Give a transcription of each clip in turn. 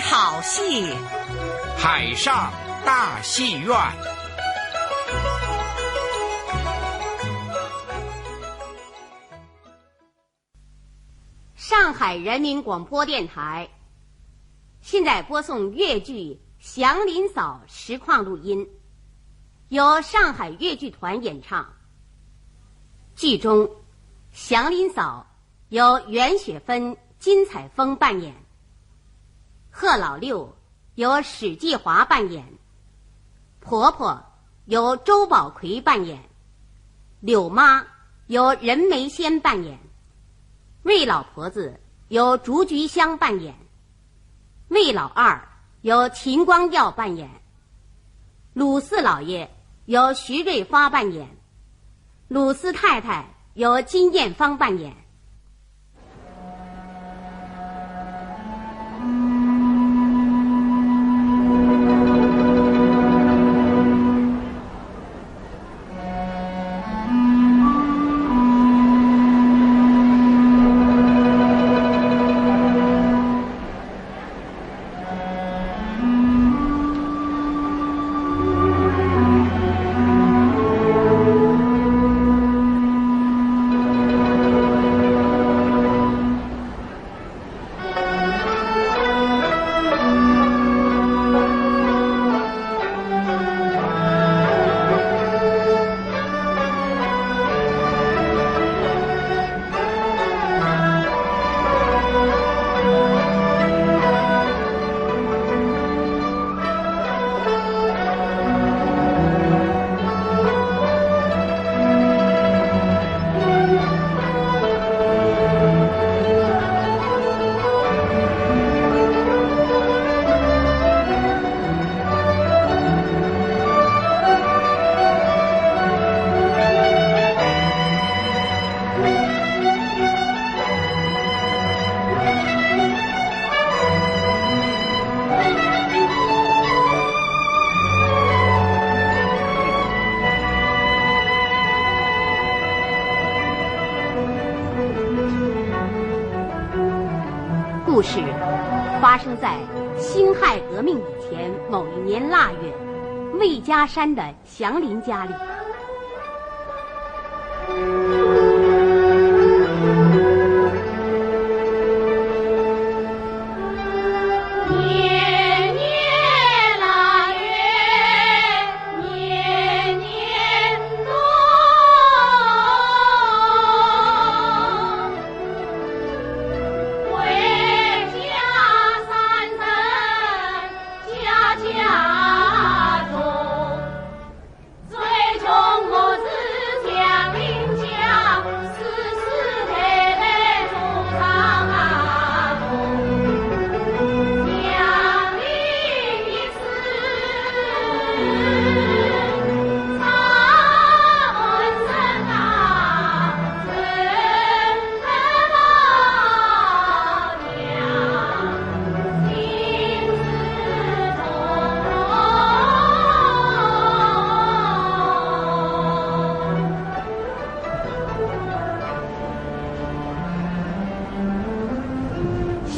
好戏，海上大戏院。上海人民广播电台现在播送粤剧《祥林嫂》实况录音，由上海粤剧团演唱。剧中祥林嫂由袁雪芬、金彩峰扮演，贺老六由史继华扮演，婆婆由周宝奎扮演，柳妈由任梅仙扮演，魏老婆子由竹菊香扮演，魏老二由秦光耀扮演，鲁四老爷由徐瑞发扮演，鲁四太太由金艳芳扮演。故事发生在辛亥革命以前某一年腊月，魏家山的祥林家里。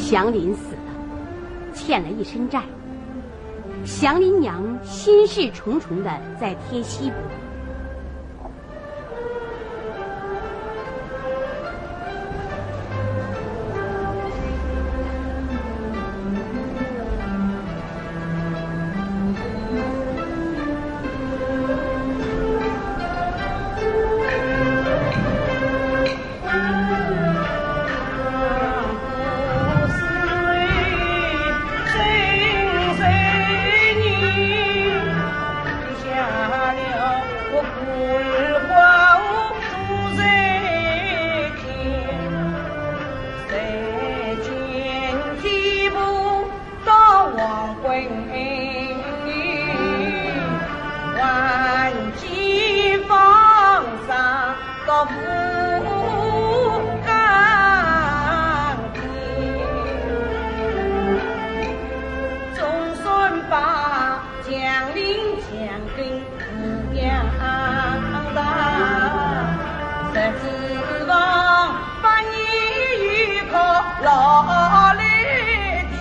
祥林死了，欠了一身债。祥林娘心事重重的在贴西补。老李的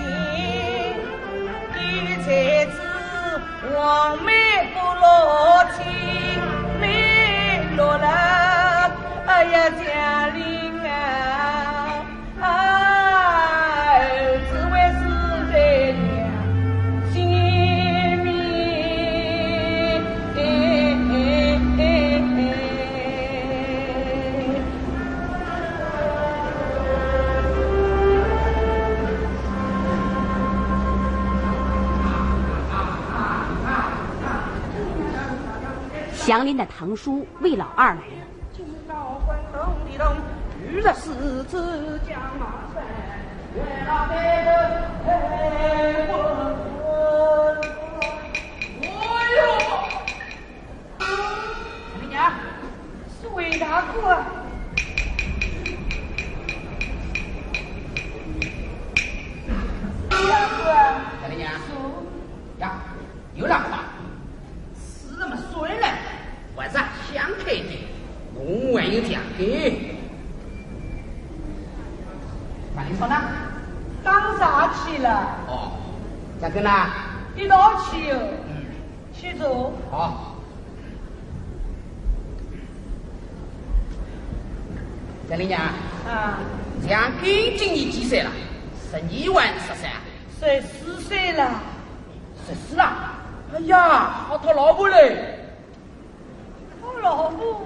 祥林的堂叔魏老二来了。今朝关东的东，遇着狮子将马赛，原来这个黑滚滚。哎呦！你娘，是魏大哥啊！大哥，小林娘，呀，有两话，是那么说了，我是想开的，我还有讲的。那你说呢？刚啥去了？哦，这个呢？一道去哟。去走。好。小林娘，啊，讲给今年几岁了？12万13。14岁了。14了？哎呀，好讨老婆嘞！我老婆，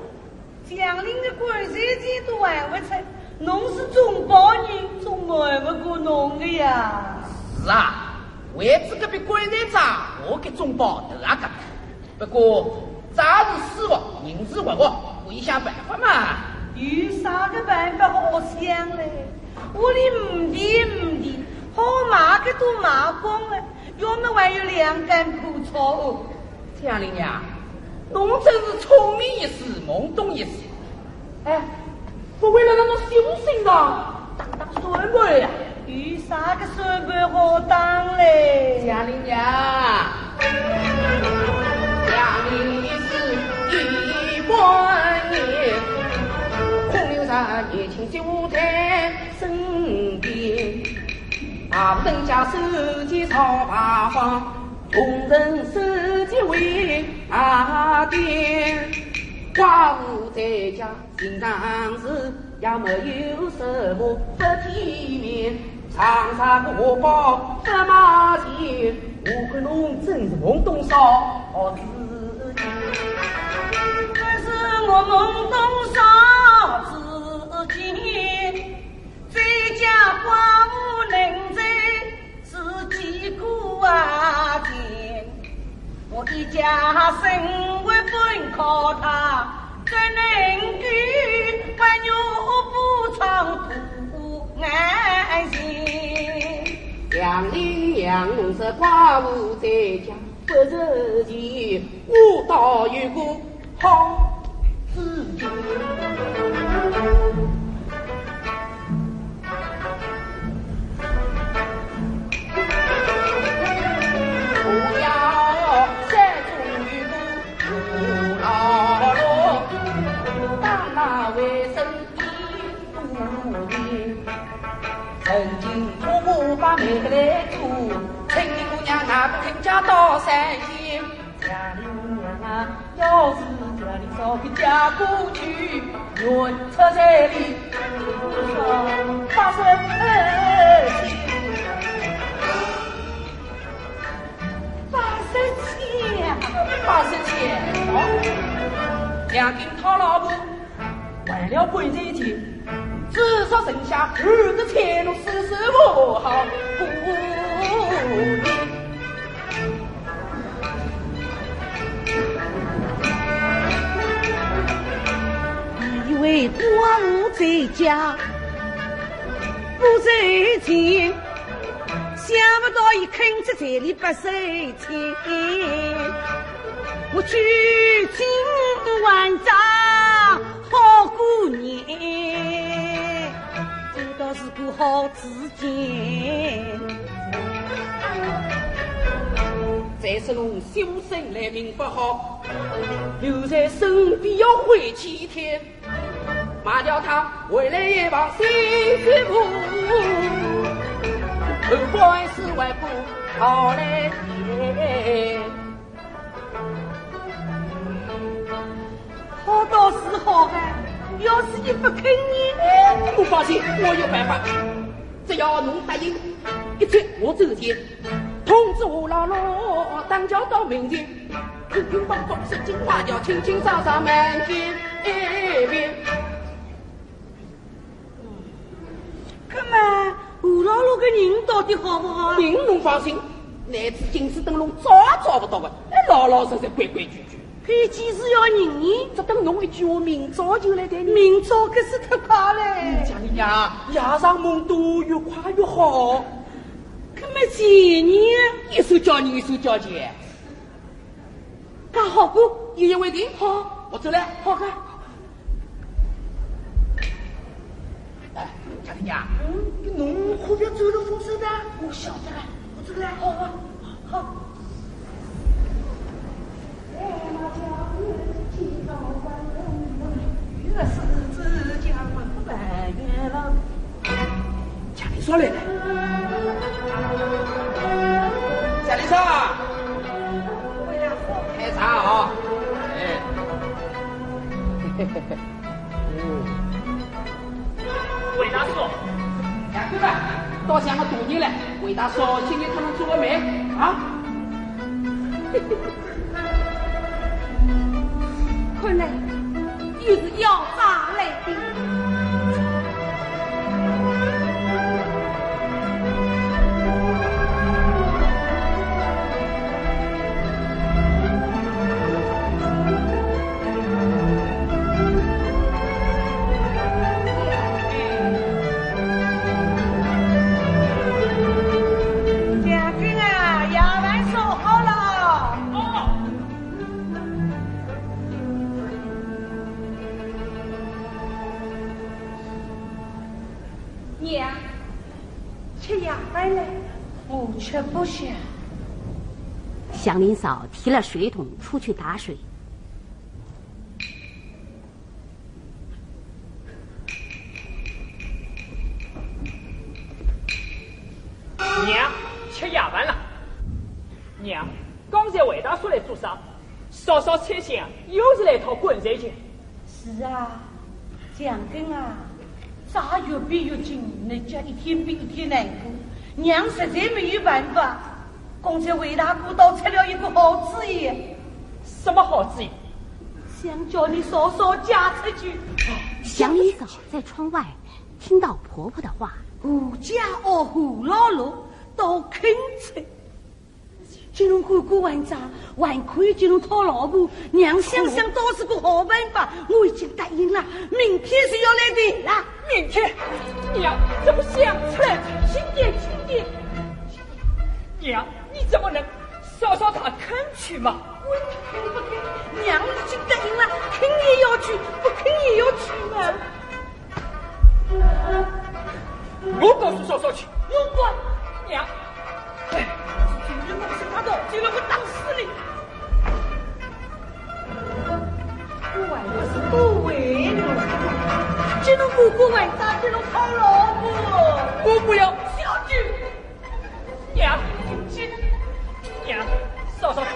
江陵的官税钱都还不成，侬是中保人，总瞒不过侬的呀。是啊，为这个比官税账，我给中保头啊个。不过诈是死活，人是活活，会想办法嘛。有啥个办法好想嘞？屋里唔地，好买个都买光了，要么还有2杆枯草哦。江林娘，侬真是聪明一时，懵懂一时。哎，不为了那种修行上当算盘呀？有啥个算盘好当嘞？江林娘，江林是一万年，空留在年轻酒台身边，啊，人家手机超八方。工人手机为阿爹，寡妇在家经常是也没有什么不体面，长沙国宝不马前，我看侬真是懵懂少自己。可是我懵懂少自己，在家寡妇能在自己过啊天，我一家生活本靠他，怎能与把牛不长途安心？杨林娘是寡妇在家不值钱，我倒有个好自己。曾经托我把每个来做，请你姑娘哪个肯家到山县？家里娘啊，要是家里早给嫁过去，我出彩礼上80千，两顶讨老婆，为了官税钱。至少剩下20千路试试我好过年。以为寡妇在家不赚钱，想不到一啃出彩礼80千，我举金万丈好过年。倒是个好自荐，再说侬修身来命不好，留在身边要回去一天，骂掉他回来一帮新媳妇，后婆还是外婆好来接。好倒是好啊，要是你不肯你，不放心，我有办法。只要侬答应，一切我走前，通知我老罗当交到明天，平平帮帮十斤花椒，清清爽爽满天一遍。可嘛，吴老罗个人到底好不好？人侬放心，那次金丝灯笼找也找不到的，老老实实规规矩矩。佩奇是要人呢？这等侬一句话，明早就来带你。明早可是太快嘞！家里娘，夜上梦多，越快越好。可没钱呢？一手交你，一手交钱。干好不？一言为定。好，我走了。好看。哎，家里娘，侬何必走路动手的？我晓得了，我走了。好好好。月是自家门半月了。家里说来了。家里说，为了好开茶啊！哎，嘿嘿嘿嘿。为大叔，两个吧，到乡个大人了，为大叔今天他们做个媒啊。看来又是要炸来的。娘，吃夜饭了，我吃不下。祥林嫂提了水桶出去打水。娘，吃夜饭了。娘，刚才魏大叔来做啥？稍稍猜想，又是来套滚水钱。是啊，蒋根啊。啥越逼越紧，人家一天比一天难过，娘实在没有办法。刚才魏大哥倒出了一个好主意。什么好主意？想叫你稍稍嫁出去。祥林嫂在窗外听到婆婆的话，我家哦胡老罗都肯吃。今侬干过完账，还可以今侬讨老婆，娘想想倒是个好办法。我已经答应了，明天就要来谈了。明天，娘怎么想出来？轻点，轻点。娘，你怎么能稍稍他肯去嘛？问你肯不肯？娘已经答应了，肯也要去，不肯也要去嘛。我告诉稍稍去。不管，娘。哎，今日我是他的，今日我当死你。我还不是多为了，今日姑姑晚上给侬讨老婆，我不要。小菊，娘，娘，稍稍他。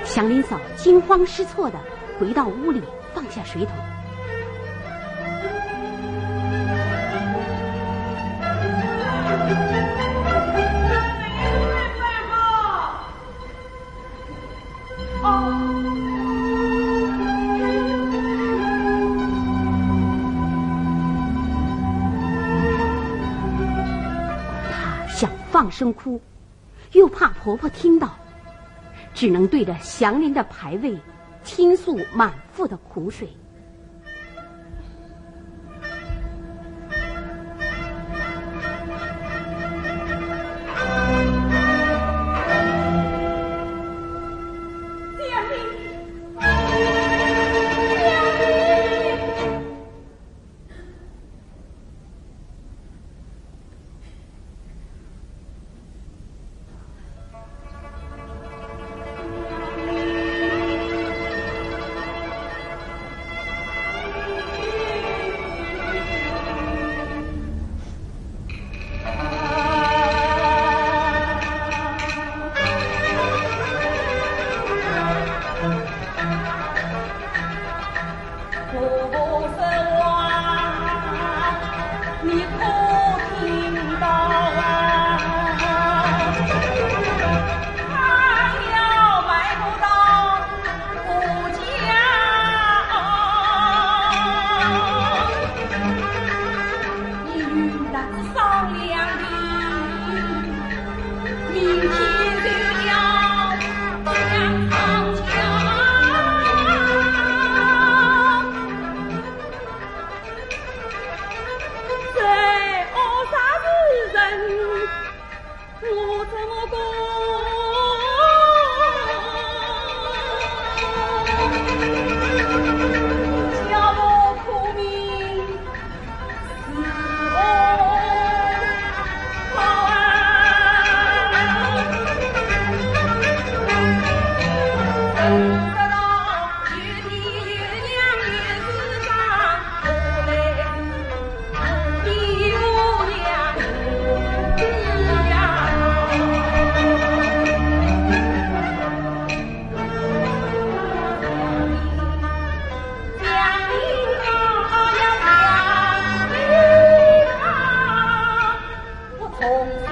祥林嫂惊慌失措地回到屋里，放下水桶。她想放声哭，又怕婆婆听到，只能对着祥林的牌位倾诉满腹的苦水。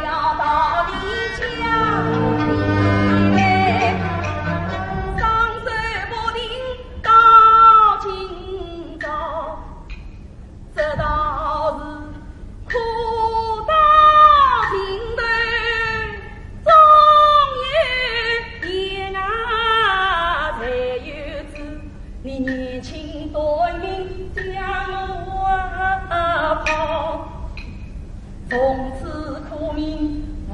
要到你家里来，双手不停到今朝，这倒是苦到尽头，终有言啊才有知，你年轻对命将我抛，从此苦命无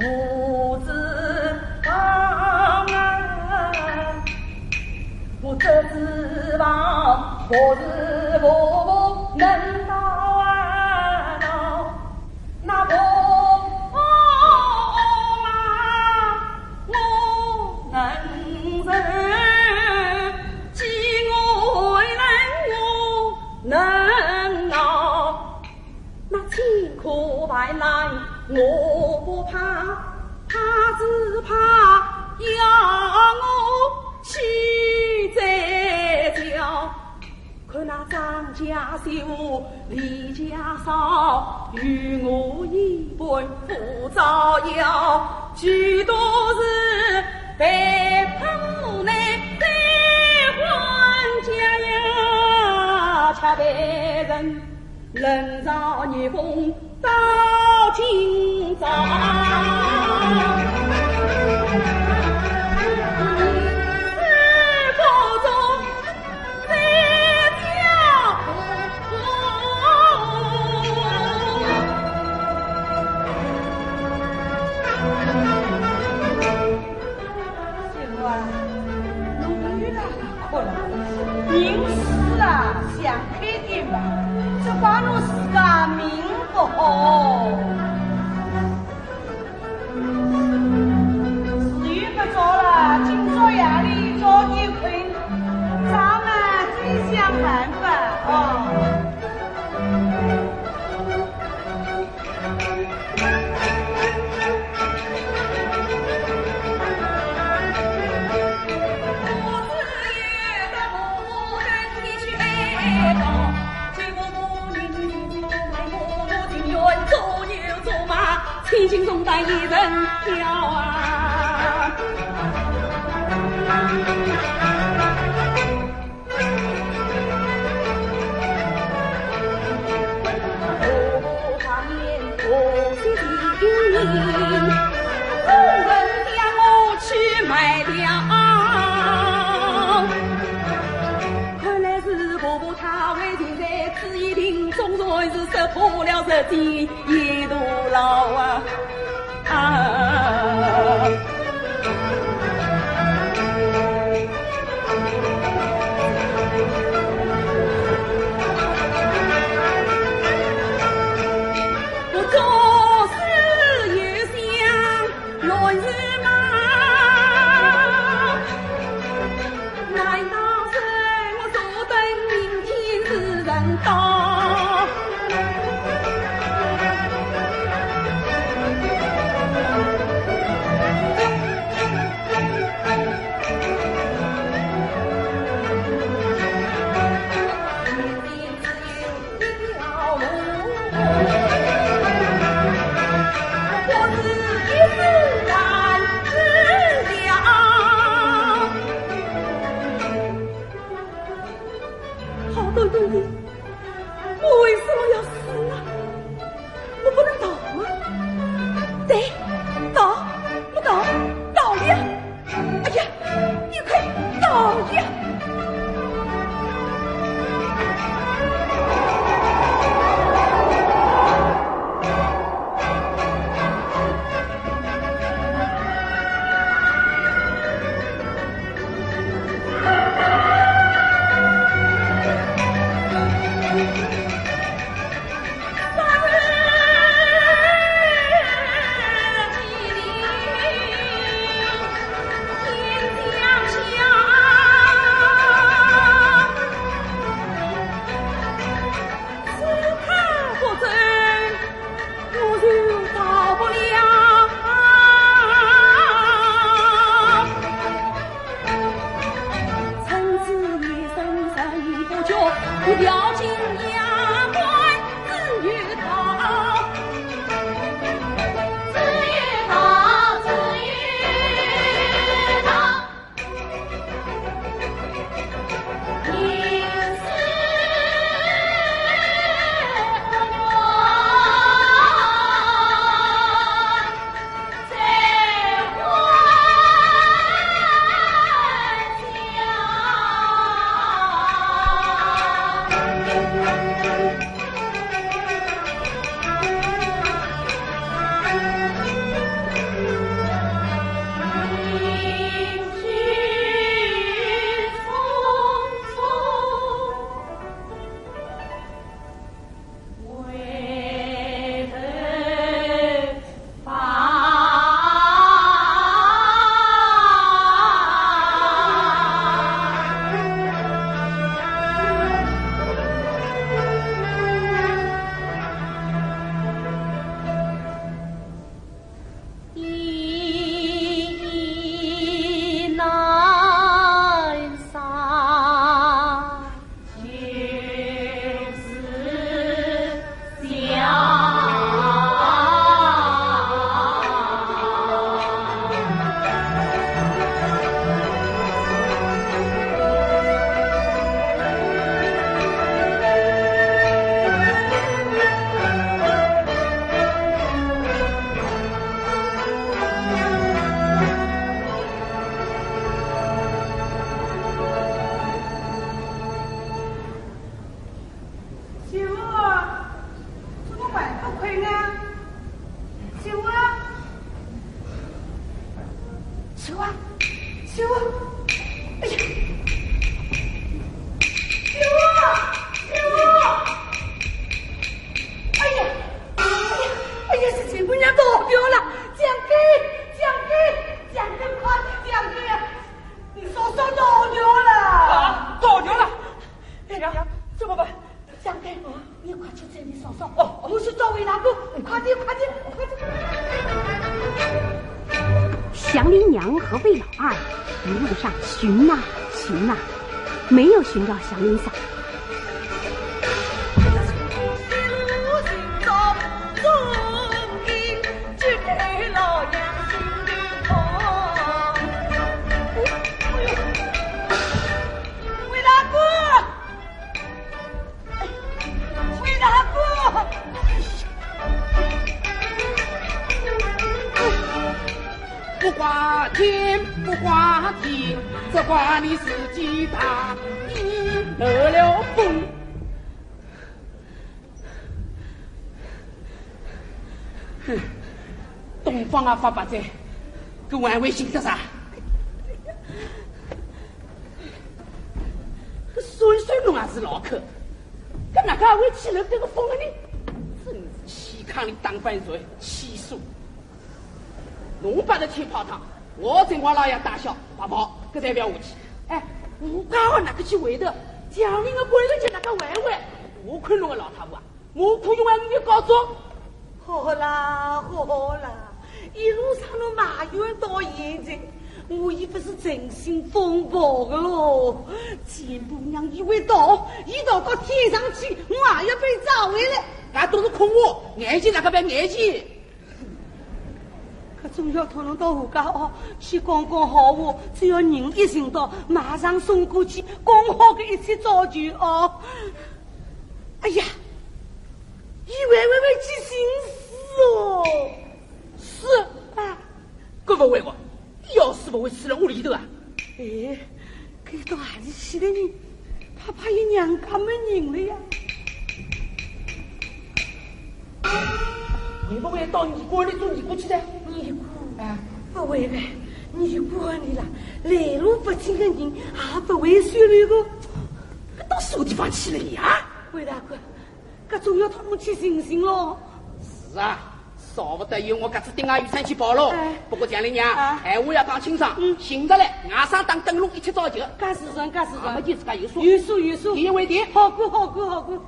指望啊！我这指望何时不能到啊到？那婆妈我能忍，饥我为人我能熬，那辛苦白来我不怕，怕只怕要我去再教。看那张家秀李家少，与我一般不造谣，许多是被迫内再还家呀，恰被人人造逆风到今朝。名师啊，想开点吧，这把侬自家命不好。时运不早了，今朝夜里早点困，咱们再想办法哦。千金重担一人挑啊！我把面我心里，众人将我去卖掉。看来是婆婆她为现在只一定总算是识破了这件一肚牢啊！我做事也像乱日马，难道是我坐等明天是人到？秀啊，秀啊！哎呀，秀啊，秀啊！哎呀，哎呀，哎呀，这秦姑娘倒掉了！蒋根，快点，蒋根呀！你嫂嫂倒掉了！啊，倒掉了！哎呀，怎么办？蒋根，你快去找你嫂嫂。哦，我去找魏大哥，快点！祥林娘和魏老二一路上寻呐，没有寻到祥林嫂。不挂天，不挂地，这挂你自己打，你得了风。哼，东方啊发白贼，给晚卫姓的啥？孙侬也是老口，搿哪个会起了这个风了呢？真是气糠里当饭水，气数。侬把这天泡汤，我正光老爷大笑爸跑，搿才不要下去。哎，我刚好哪个去回头，蒋林的本人就哪个玩玩，我看侬个老太婆啊，我可用完你告状。好啦，一路上侬埋怨到现在，我也不是真心风暴的喽。钱姑娘一回到天上去，我也要被找回来。俺都是空话，眼睛哪个别眼睛。可总要托侬到我家哦，去讲好话，只要人一寻到，马上送过去，讲好的一切照旧哦。哎呀，以为去寻死哦。是啊，搿不会我，要是不会死了屋里头啊。哎，搿到哪里去了呢？怕有娘家没人了呀。会不会到尼姑那里做尼姑去的？尼姑啊，不会的，尼姑里啦，来路不清的人也不会选那个。搿到什么地方去了你啊？魏大哥，搿总要他们去寻寻咯。是啊，少不得有我搿次顶下雨伞去跑喽。不过蒋林娘，闲话要讲清爽，寻得来外甥当灯笼一切照旧。搿是真，俺们就自家有数。有数。第一为第，好过。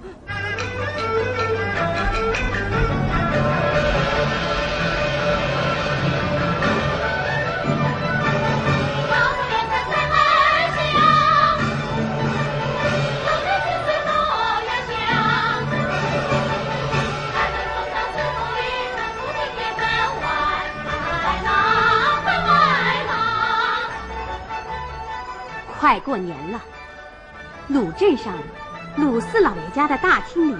快过年了，鲁镇上鲁四老爷家的大厅里，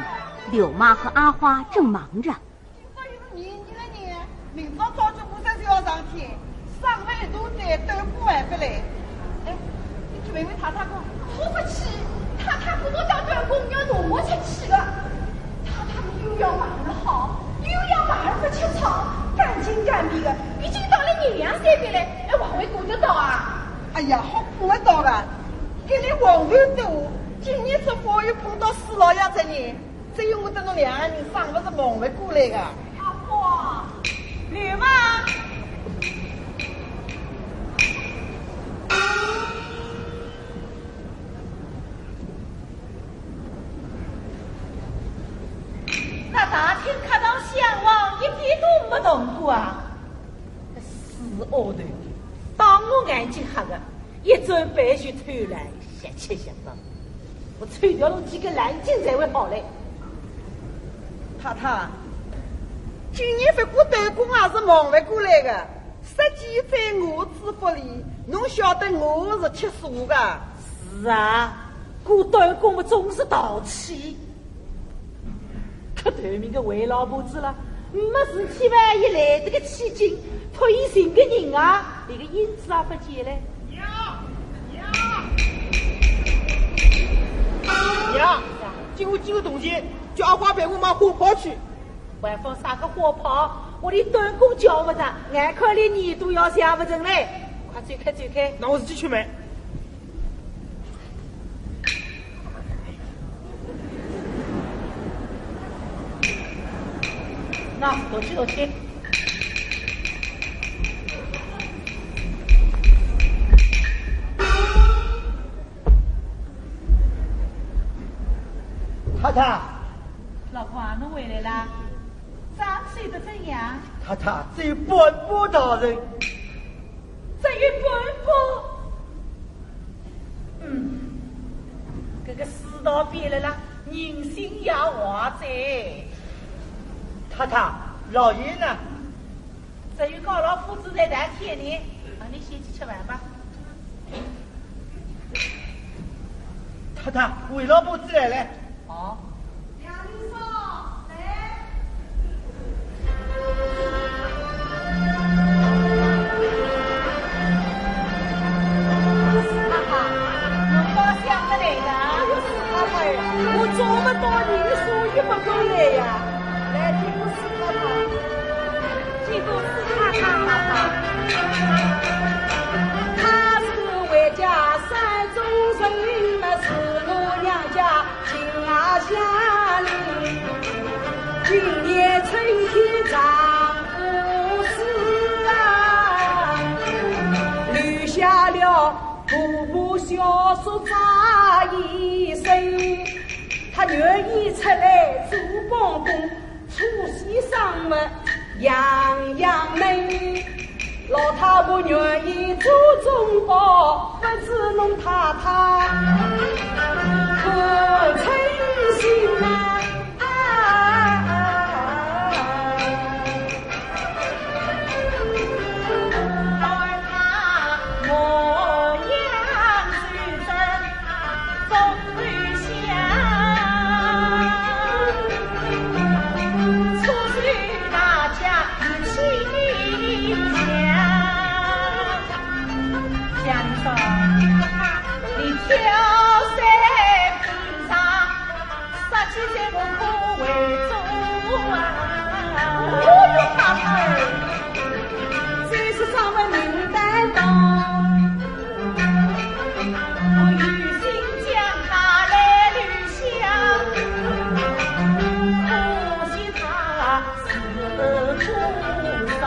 柳妈和阿花正忙着。今年明朝早就马上就要上天，上海都在都不完不来。哎，你去问问太太讲，好不去，太太不多当端公要同我出去了。太太又要忙了好，又要忙了不吃草，干净干净的，已经到了2、3个了，还往回顾得到啊？哎呀，好顾得到了，给你往后多，今年这风又碰到死老样子人，只有我等侬2个人上不是忙不过来的。阿花，刘妈。那大厅客堂相望一点都没动过啊！死丫头，当我眼睛黑的，一转半袖偷来，瞎七瞎八，我吹掉了几个蓝筋才会好嘞。太太，今年不过斗工也是忙不过来的，实际在我知府里，侬晓得我是吃素的。是啊，过斗工我总是淘气。可头面个魏老婆子了，没事体万一来这个期间，托伊寻个人啊，连个影子也不见嘞。娘，今后几个东西叫阿花陪我买火炮去。还放啥个火炮？我连斗工叫不着，眼看连年都要想不成嘞。啊，走开走开。那我自己去买。那多去多去。太太，老婆啊，侬回来啦？咋睡得怎样？太太，只有半步大人。只有半步。这个世道变了啦，人心也坏在。太太，老爷呢？只有高老夫子在谈天呢。啊，你先去吃饭吧。太太，韦老伯子来了。哦。杨林嫂，来。哈哈，侬倒想得来的。太太，我找不到人，所以不回来呀。来听我史太太，记住史太太。他是为家山中人，是我娘家亲儿乡里。今年春天长不死啊，留下了婆婆小叔扎一生。他愿意出来做帮工，出席上门样样美。老太婆愿意做中保，不知侬太太可称心啊！挑三品茶，17岁我可为主啊！我有他儿，30上门名担当，我有心将他来留下，可惜他是徒伤，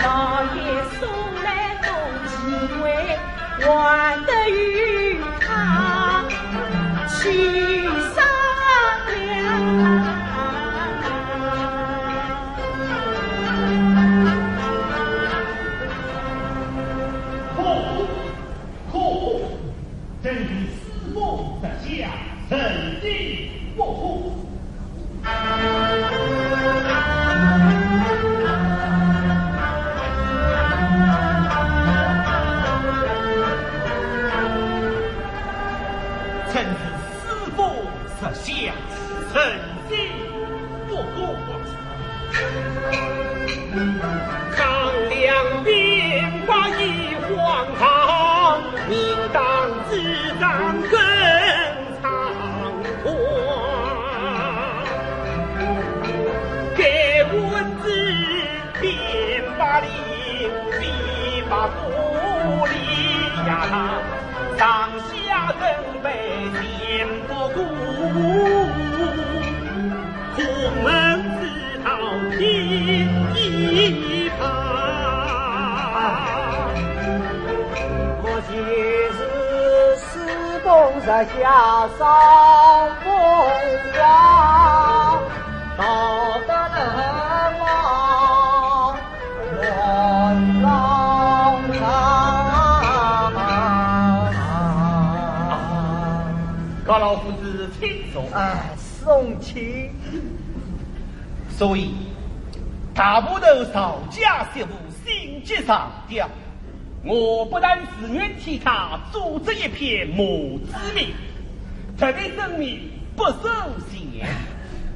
老爷送来东西为。还得与他去商量。可真是私梦在下，曾经不负。曾是私风实下，曾经不过。抗两边把一荒唐，明当自当更猖狂。给文字便把理，必把不理呀，上下人为见不顾，空门自讨天一旁。我既是私公实下上风光，道德人望乱浪长。高老夫子请坐。送请。所以大部头少家业务心急上吊，我不但自愿替他组织一篇母子名，特地证明不受限。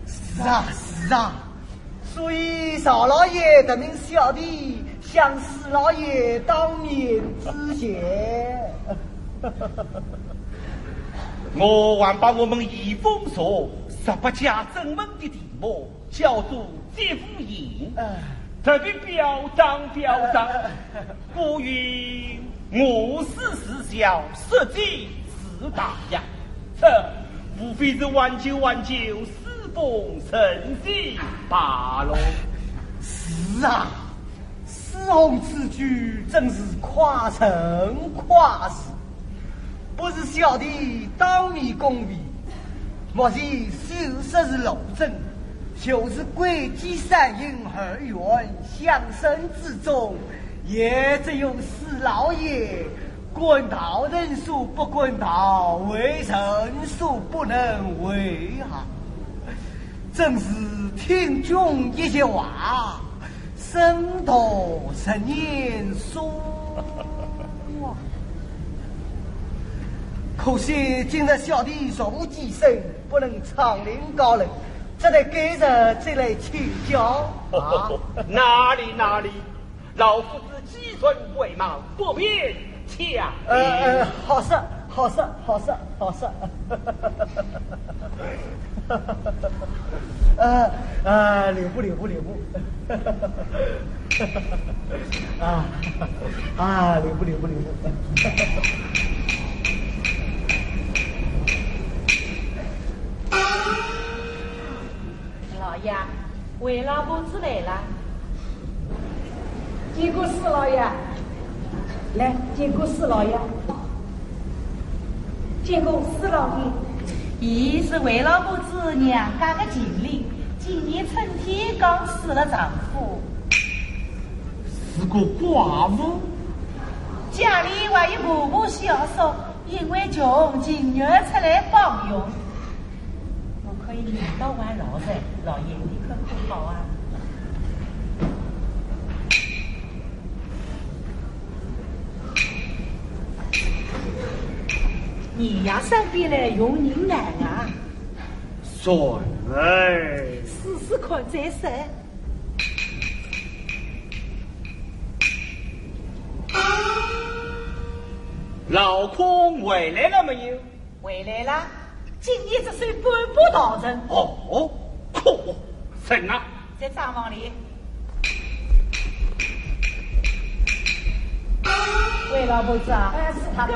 是啊，所以邵老爷的名小弟向史老爷当面致谢。我还把我们义风所18家正门的题目叫做接福营，特别表彰表彰。古云我是事小，实际是大呀。这无非是挽救世风盛世罢了。是啊，施洪此举真是夸臣夸世，不是小弟当面恭维，莫非修实是楼正，就是贵极三营二员相生之中，也只有四老爷滚刀人数不滚刀，为人数不能为啊！真是听君一席话，深度十年书啊！可惜今日小弟若无己身，不能长临高楼，只得改日再来请教啊！哪里，老夫子鸡尊为貌，不便强。好事。留步。留步。老爷，韦老夫子来了。见过四老爷。来，见过四老爷。见过四老爷。伊是韦老夫子娘家的近邻，今年春天刚死了丈夫，是个寡妇。家里还有婆婆小嫂，因为穷，今日出来帮佣。我可以领导碗老人，老爷你可不好啊。你呀，上边来用人难啊！孙儿，试试看再说。老公回来了没有？回来了，今年只算半步道人。哦，可甚啊？在账房里。韦老夫子啊，那么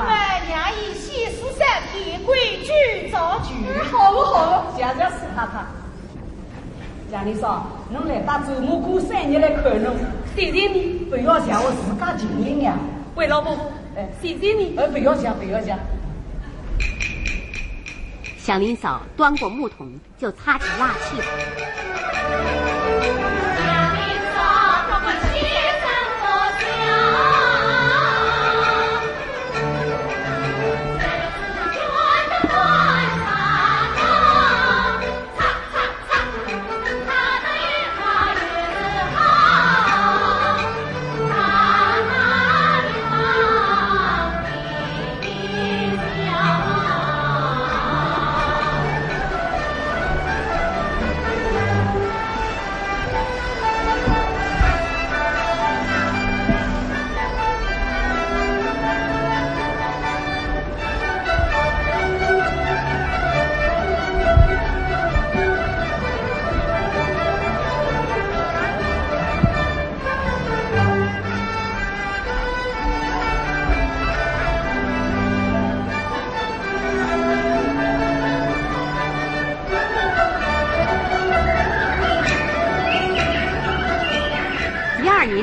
娘以西施三天规矩造句。好不好？谢谢史太太。家里说，侬来把周末过3日来看侬，谢谢你，不要想我自家尽力呀。韦老伯伯，谢谢你。不要想。祥林嫂端过木桶就擦起蜡气来。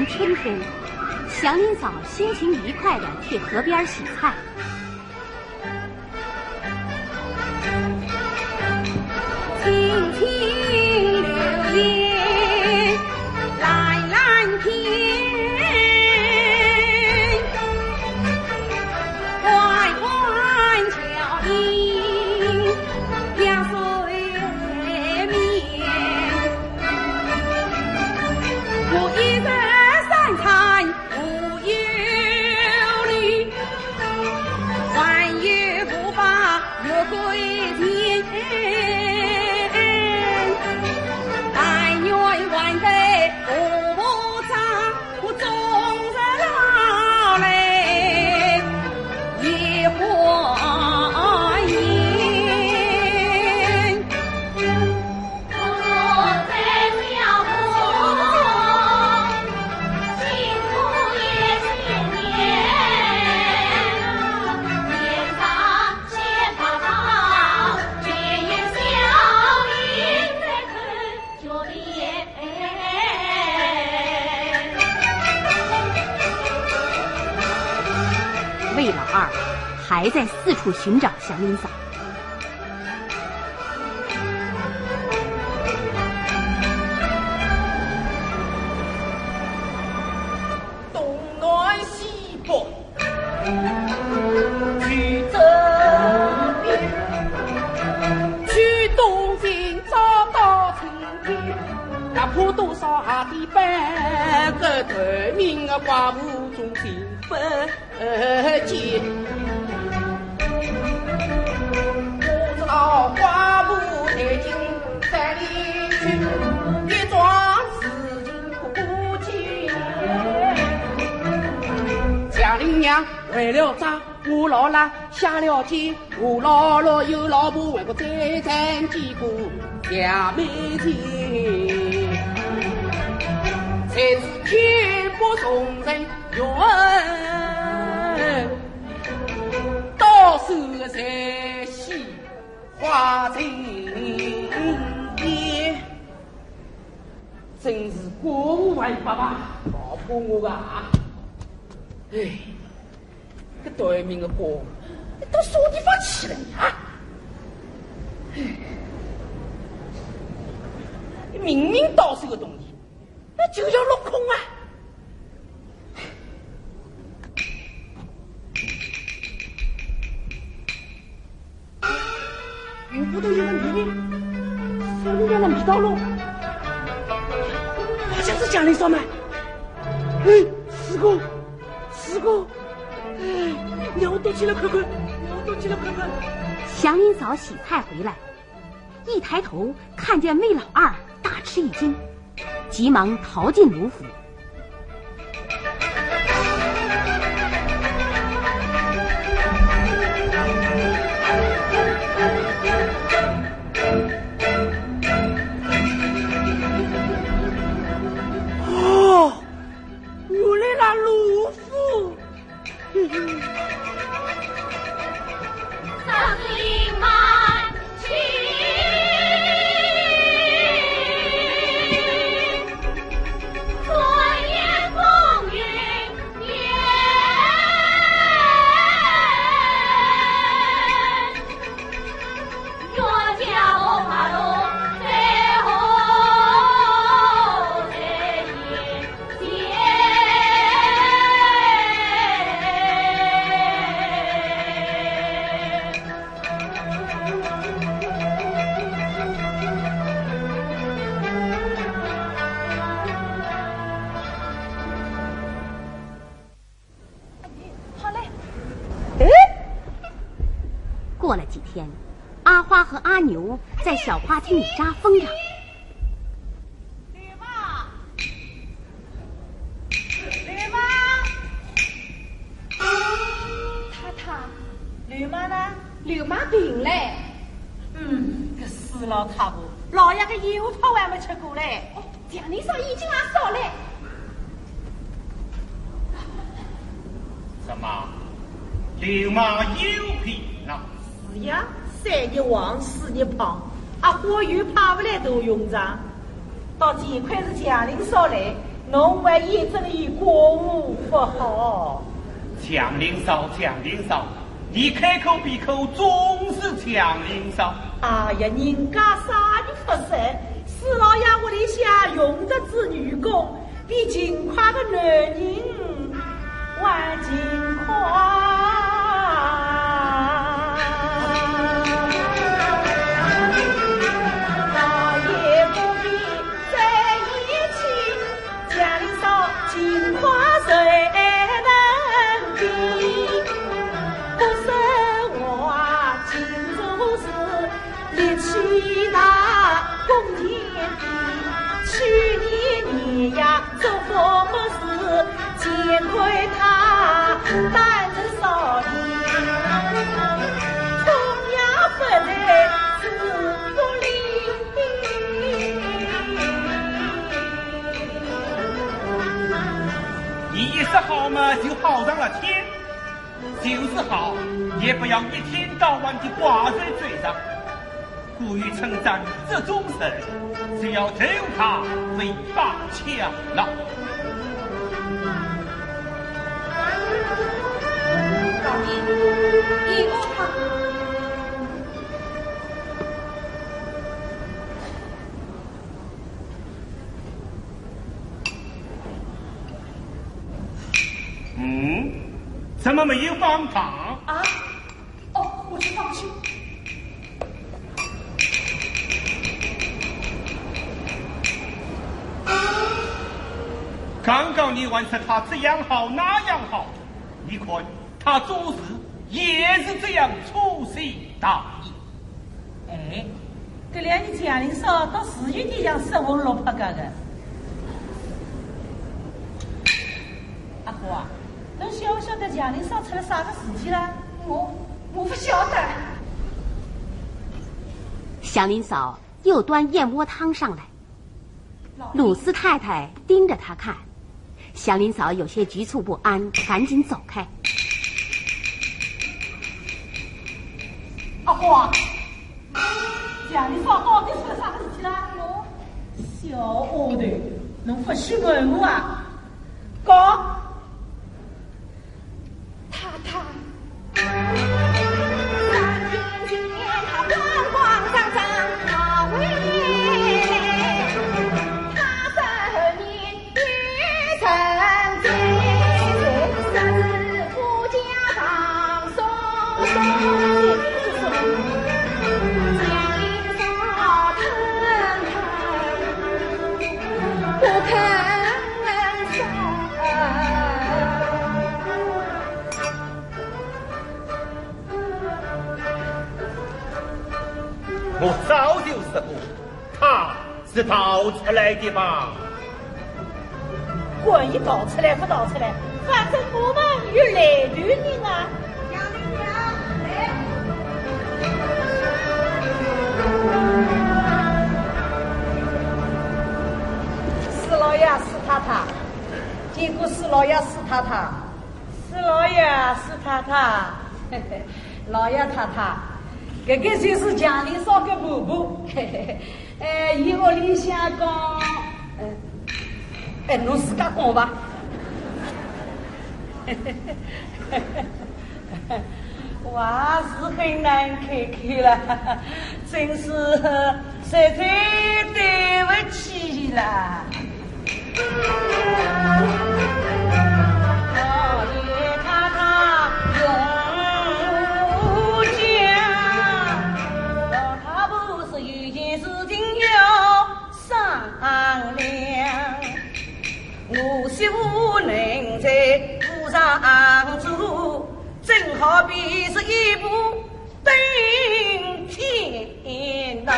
春天，祥林嫂心情愉快地去河边洗菜。青青柳叶蓝蓝天，缓缓巧音两水面，我一人三餐无忧虑，还有不把月归天。哎魏老二还在四处寻找祥林嫂。东南西北去这边，去东京找到春天，哪怕多少下的半个透明的寡妇中心分解。我知道寡妇太近山里去，一桩事情不解。祥林娘为了找我老拉下了街，我姥姥有老婆为我再三见过两妹姐，才是天不从人愿，到手的才喜花情叶，真是国无外爸爸老婆我个啊！哎，这对面的锅，你到什么地方去了你啊？明明到手的东西，那就要落空啊！有不都有个女人，手里面的米道路，好像是江林嫂嘛。哎，是个。哎，让我躲起来看看，祥林嫂洗菜回来，一抬头看见魏老二，大吃一惊，急忙逃进卢府。哦，原来那卢府。上林满去，昨夜风云变，若叫我爬落最后这一天。过了几天，阿花和阿牛在小花厅里扎风筝。吕妈，太太，吕妈呢？刘妈病嘞。这死老太婆，老爷个油泡还没吃过嘞。江林嫂已经拿少嘞。什么？刘妈有病了？是呀，3日旺4日胖，阿花油泡不来都用上。到这块是江林嫂来，侬还验证于国无不好。江林嫂，你开口闭口总是江林嫂。哎呀，人家啥的不是，四老爷屋里下用得之女工，比金夸个男人还金夸。那也不必在一起，江林嫂金夸谁能比？不是我金主是力气大公田地，去年呀做佛事，见亏他担着少年，同样不在自不你意思好嘛，就好上了天；就是好，也不要一天到晚的挂在嘴上。故意称赞这种事，只要头他为八强了。大怎么没有放糖？啊？哦，我去放去。刚刚你问说他这样好那样好，你看他做事也是这样粗心大意。哎，这两年家里少到4月底像失魂落魄个。阿哥啊，侬晓不晓得家里少出了啥个事体了？我不晓得。祥林嫂又端燕窝汤上来，鲁斯太太盯着她看，祥林嫂有些局促不安，赶紧走开。阿哥啊，家里少到底出了啥个事体啦？小丫头，侬不许问我啊！讲。太太，3天前他慌慌张张跑回来，他生命与成罪，杀子夫家堂送送。我早就说过，他是逃出来的吧？管你逃出来不逃出来，反正我们有来头人啊！杨丽娘，来。四老爷是太太，结果四老爷是太太，四老爷是太太，老爷太太。这个就是家里少个婆婆，伊屋里向讲，侬自家讲吧。我是很难开口了，真是实在对不起了。老爷太太永无疆，他不是有件事情要商量。我媳妇能在府上住，正好比是一部登天堂。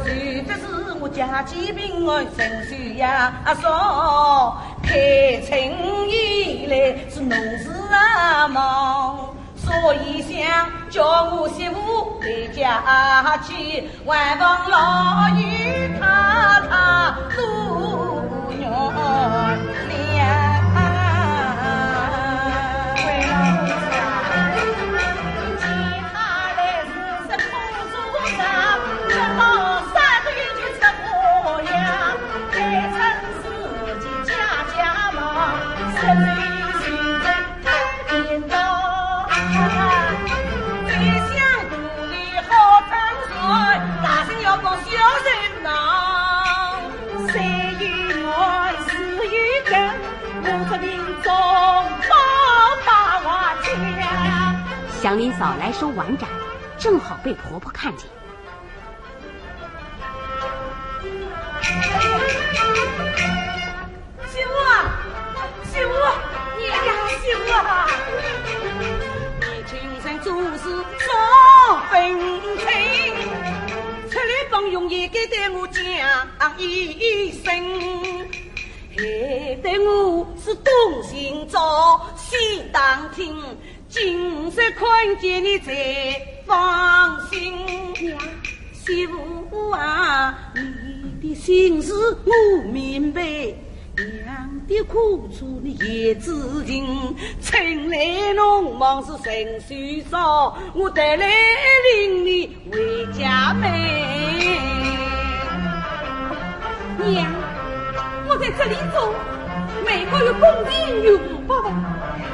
虽不是我家境平安，生需呀少，开城以来是农事啊忙，所以想叫我媳妇回家去，万望老于太太做娘娘。祥林嫂来收碗盏，正好被婆婆看见。媳妇啊，媳妇，你呀，媳妇啊，你今生做事少分清，出来帮用也该对我讲一声。害得我是东行早，西当听，今日看见你才放心。娘，媳妇啊，你的心事我明白，娘的苦楚你也知情。春来农忙是人须少，我得来领你回家门。娘，我在这里做，每个月工资有500万，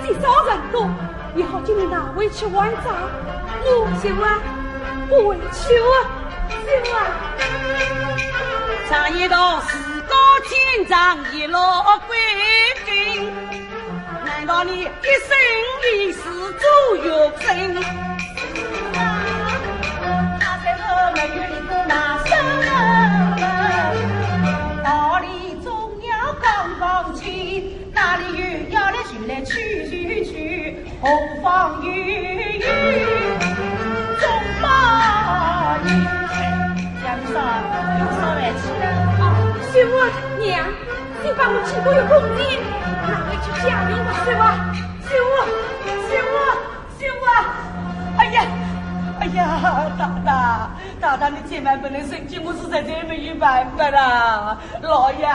最少人多，你好叫你哪位去玩账？我媳妇啊，不委屈啊，媳妇啊。常言道，事高千丈，一落归根。老你一生里是做有真，他在后面与你不拿生，道理总要刚刚起，哪里有要来就来去，何妨雨总把你杨少有少来吃了。媳妇娘，你把我几个月工资拿回去家用吧，媳妇，哎呀，大大，你千万不能生气，我实在真没有办法啦。老爷，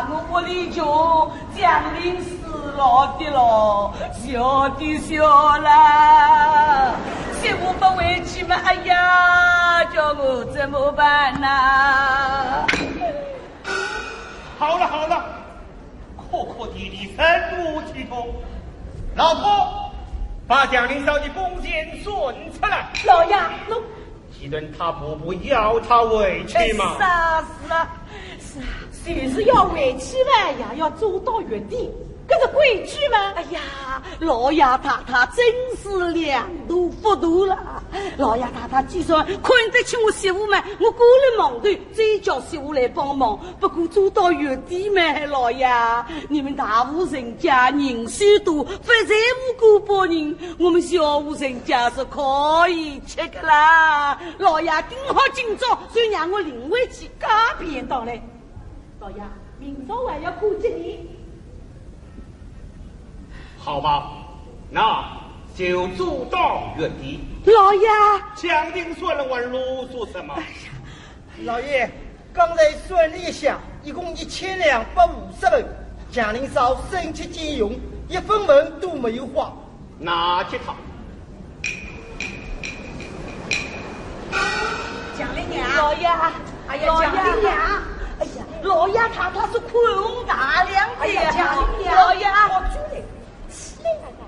我屋里穷，将临死了的咯，小的小啦，媳妇不回去嘛，哎呀，叫我怎么办呐？好了，阔弟弟身无其托，老婆把江林嫂的弓箭顺出来。老爷，既然他不要他回去嘛。是啊，谁是要回去嘛呀？要走到原地，这是规矩吗？哎呀，老爷太太真是两度糊涂了。老爷太太既然看得起我媳妇嘛，我过了忙头，再叫媳妇来帮忙。不过走到原地嘛，老爷，你们大户人家人许多，不在无辜帮人，我们小户人家是可以吃的啦。老爷顶好今朝，所以让我另外去改变到来。老爷，明早还要过节你。好吧，那就走到原地。老爷，江定算了，问啰嗦什么？老爷，刚才算了一下，一共1250文。江林嫂生吃俭用，1分文都没有花。拿去套。江林娘，老爷，哎呀，江林娘，哎呀，老爷太太是宽宏大量的呀，江林娘，老爷，我住来，起来了。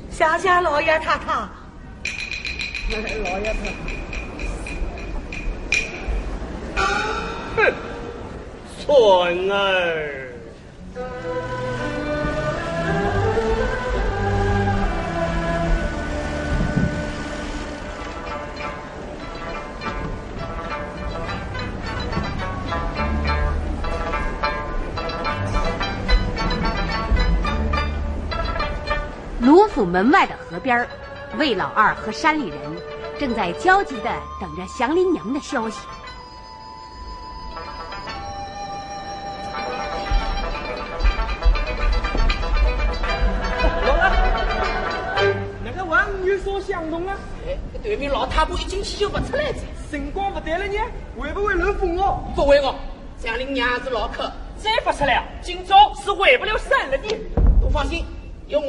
谢谢老爷太太。老爷太太，哼，孙儿。卢府门外的河边，魏老二和山里人正在焦急地等着祥林娘的消息。那个王有所相同啊！哎，对面老太婆一进去就不出来了，辰光不对了呢，会不会漏风哦？不会哦，祥林娘是老客，再不出来，今朝是回不了山了的。都放心，有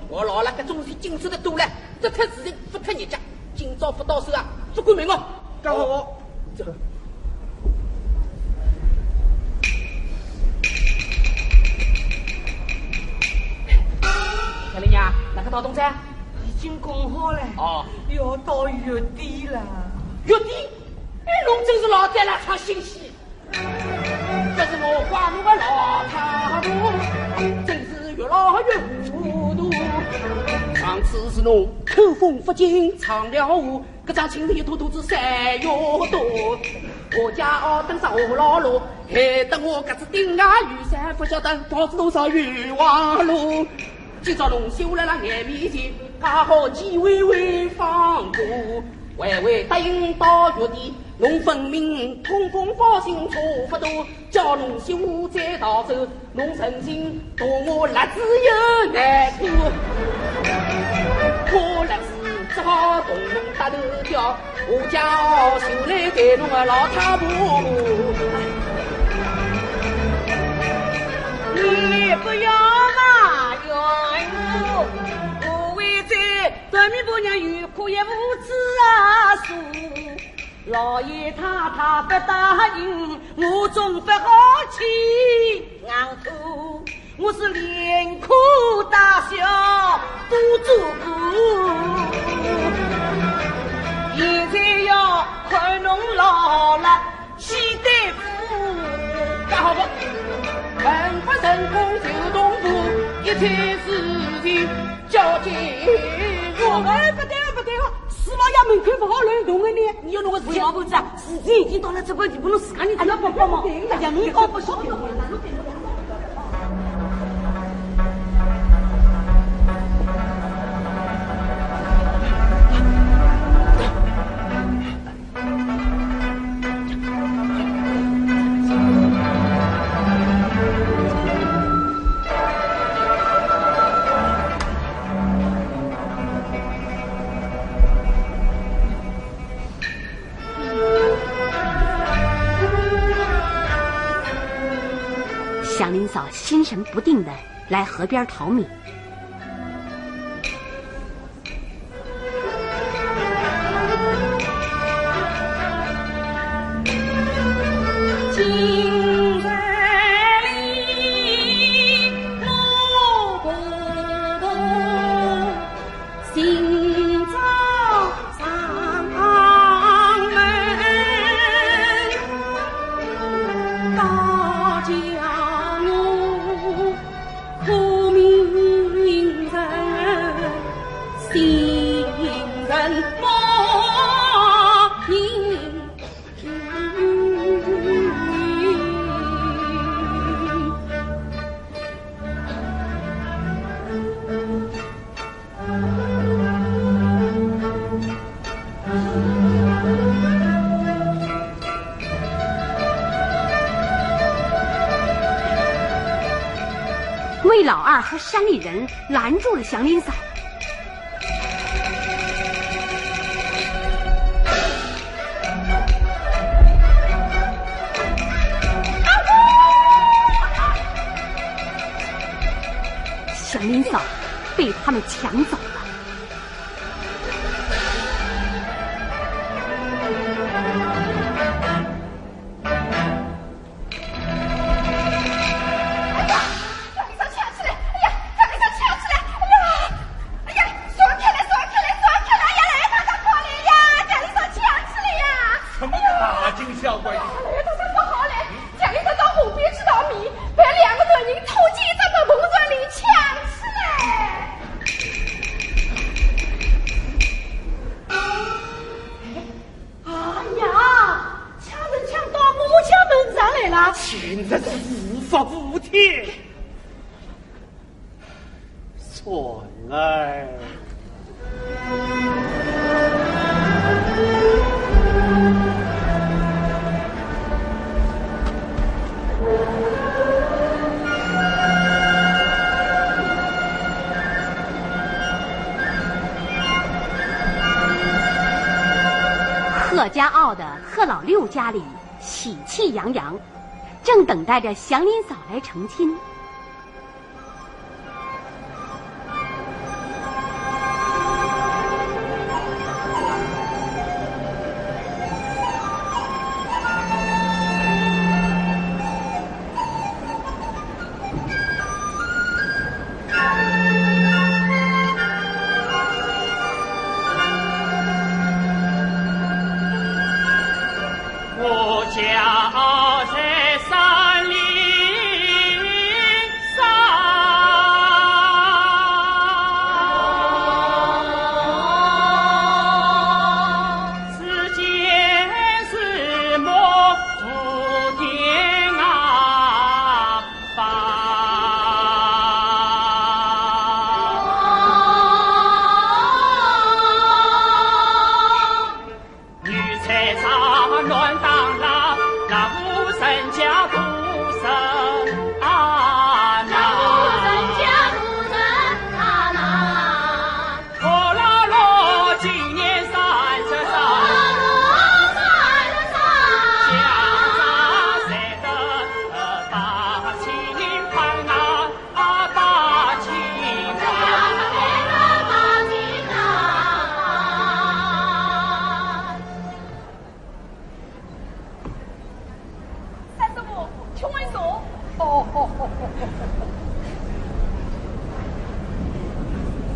我老了个东西进出的多了，这特自人不特人家，今朝不到手啊，不管命哦。刚好我这个。祥林娘，哪个到东山？已经讲好了，哦，要到原地了。月底，哎，侬真是老在那唱新戏，这是我挂我个老太婆，真是越老越糊涂。上次是侬口风不紧唱了话，这张青天秃子山越多。我家二等上我老路，害得我这子顶啊雨伞，不晓得跑子多少冤枉路。今朝侬修来了眼面前，刚好几位放过。微微答应到月底，侬分明通风报信错不多，叫侬休再逃走，侬诚心夺我辣子有难过，我辣子只好同侬搭头调，我家修来给侬个老太婆。你不要嘛，冤我为在对面婆娘有苦也无知啊数，老爷太太不答应，我总不好气硬口，我是连哭大笑都做过，现在要看侬老了气得苦，干好不？不成功就动步，一切事情交接我。哎，不对了，不对了，司老爷门口不好乱动的呢。你有那个事情不知啊？事情已经到了这个地步，侬自家你还要帮帮忙？哎呀，侬搞不晓得。祥林嫂心神不定的来河边淘米。魏老二和山里人拦住了祥林嫂。祥林嫂被他们抢走了。简直是无法无天！算了。贺家傲的贺老六家里喜气洋洋，正等待着祥林嫂来成亲。我家在山里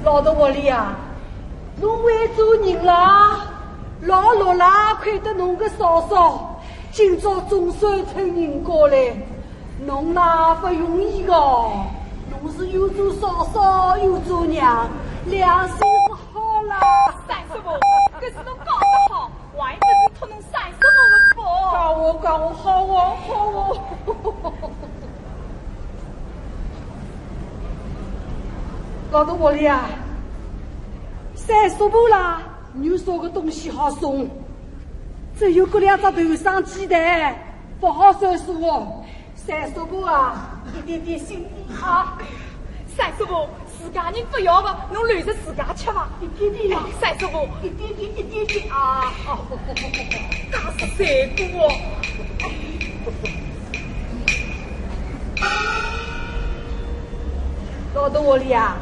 老的我里啊，侬会做人啦，老落啦，看得侬个嫂嫂，今朝总算成人过来，侬那不容易的，侬是又做嫂嫂又做娘，良心是好啦。三叔母，可是侬讲得好，还不是托侬三叔母的福。讲我好哦好哦。老头窝里啊，三叔母啦，有啥个东西好送？只有这两只头上鸡蛋，不好算数哦。三叔母啊，一点点心意啊。三叔母，自家人不要的，侬留着自家吃吧。一点点呀，三叔母，一点点啊。那是三姑哦。老头窝里啊，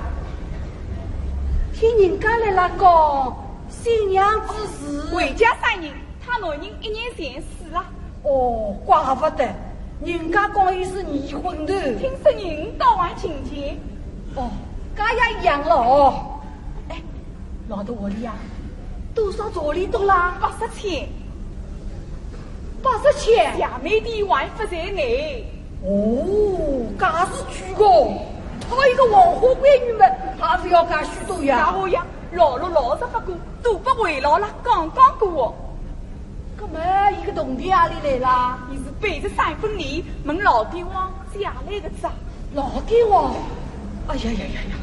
听人家来了讲新娘之事，回家3人，他老人1年前死了。哦，怪不得，人家讲伊是二婚头。听说人倒还亲戚。哦，家也一样了哦。哎，老头窝里啊，多少茶里多啦80千。 80千，谢妹的还不在内。哦，假是贵个，他一个黄花闺女们，还是要干许多呀。大我呀，老了老实不过，都不回老了，刚刚过哦。那么一个铜钿哪里来啦？你是背着3分礼问老帝王借来的子。老帝王，哎呀呀呀呀！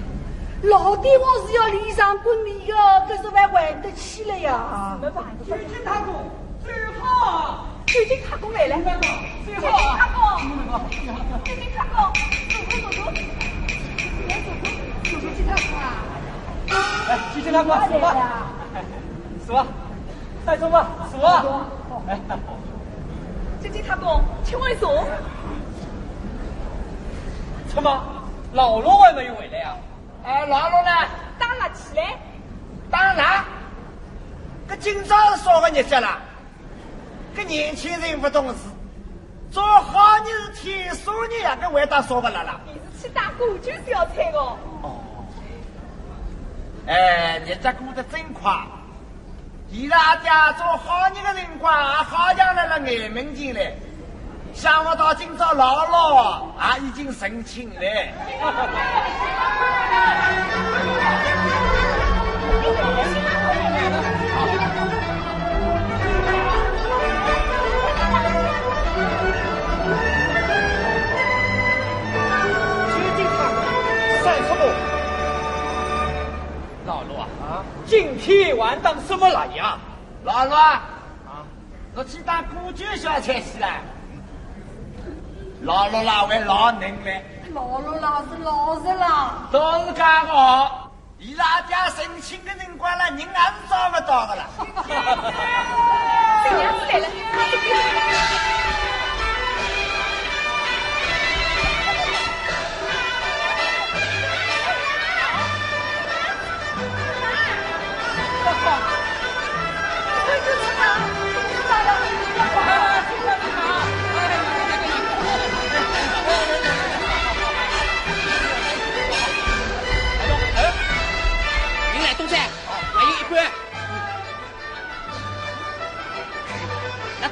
老帝王是要礼上滚礼的，可是还得起来呀。没办法，最近他公最好。 最近他公来了，最近他公，最近他公，走，去他公啊！来，去他公，数吧，数吧，再数吧，数啊！哎，最近他公，请问数？怎么老罗还没有回来呀？老罗呢？打了起来。当然，这今朝是啥个日子了？ 个年轻人不懂事，做好日天数日也个回答说不来了。你是去打古酒小菜的。哦，哎，日子过得真快。伊拉家做好日的辰光，好像来了眼门前来，想不到今朝老老也已经成亲了。今天晚当什么来呀？老罗啊，我去打古酒小菜去了。老罗啦，为老能嘞。老罗啦是老实啦。都是干好，伊拉家成亲的辰光了，人也是找不到的了。新娘子来了。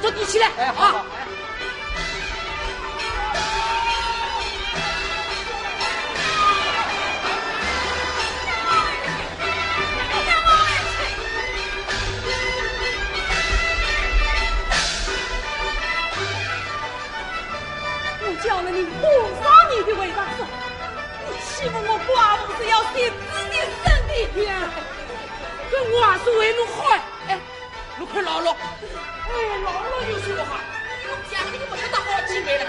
坐地起来，哎，好。啊 我叫了你多少年的为大嫂，你欺负我寡妇是要写自己身体呀！这我还是为侬好哎，侬看老罗。 哎，老罗有说话，我家里不晓得好几回了。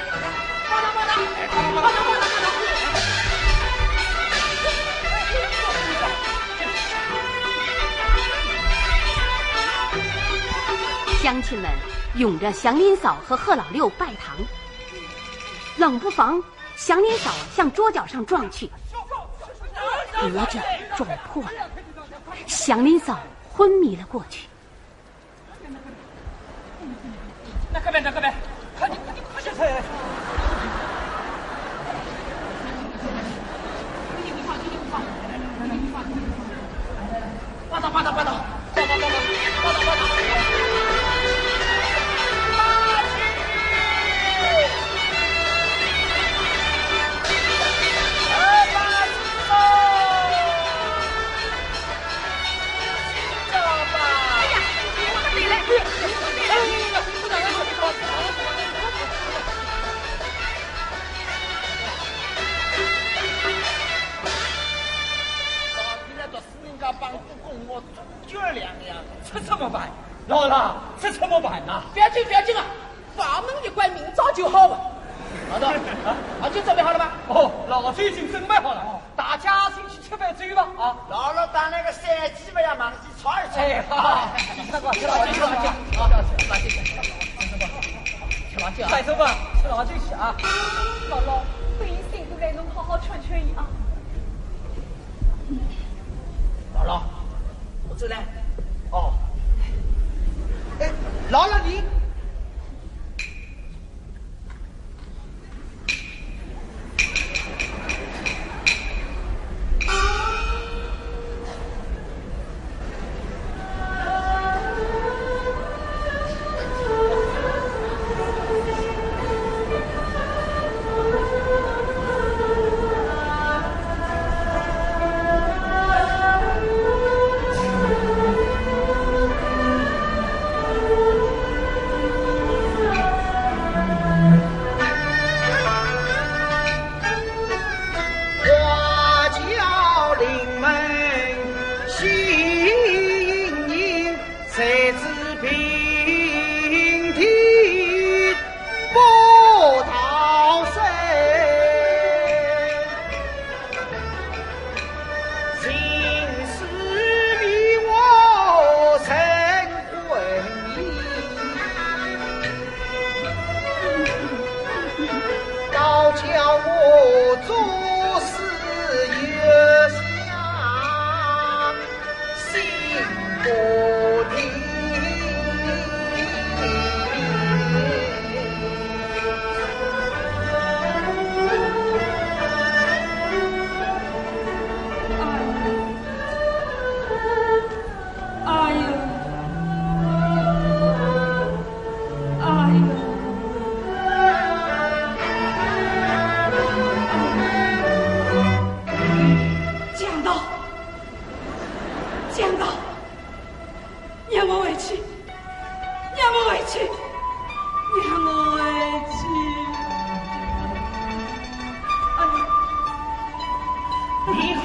报道，报道。乡亲们拥着祥林嫂和贺老六拜堂，冷不防，祥林嫂向桌角上撞去，隔着撞破了，祥林嫂昏迷了过去。 那个边，快点，下车！报道！就2两，这怎么办？老了，这怎么办呐？不要紧，不要紧啊，房门一关，明早就好了。老总，就准备好了吗？哦，老子已经准备好了，大家先去吃饭去吧啊！老了当那个山鸡不要忙去炒一炒。哎，好，吃吧，吃老鸡，吃老鸡，吃老鸡，快走吧，吃老鸡去啊！姥姥，回营辛苦了，侬好好劝劝伊啊。姥姥，我走了。哦。哎，姥姥你。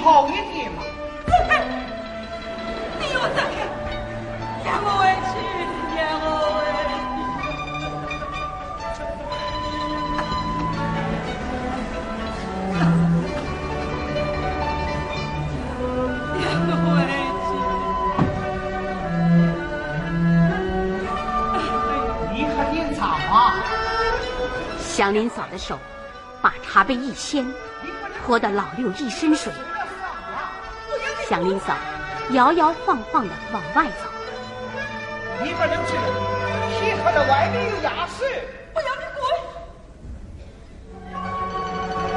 好一点嘛！走开！你给我走开！让我回去，让我回去。让我回去。你很年长啊！祥林嫂的手把茶杯一掀，泼得老六一身水。祥林嫂摇摇晃晃地往外走。你不能去了，天黑了，外面有衙事。我要你滚！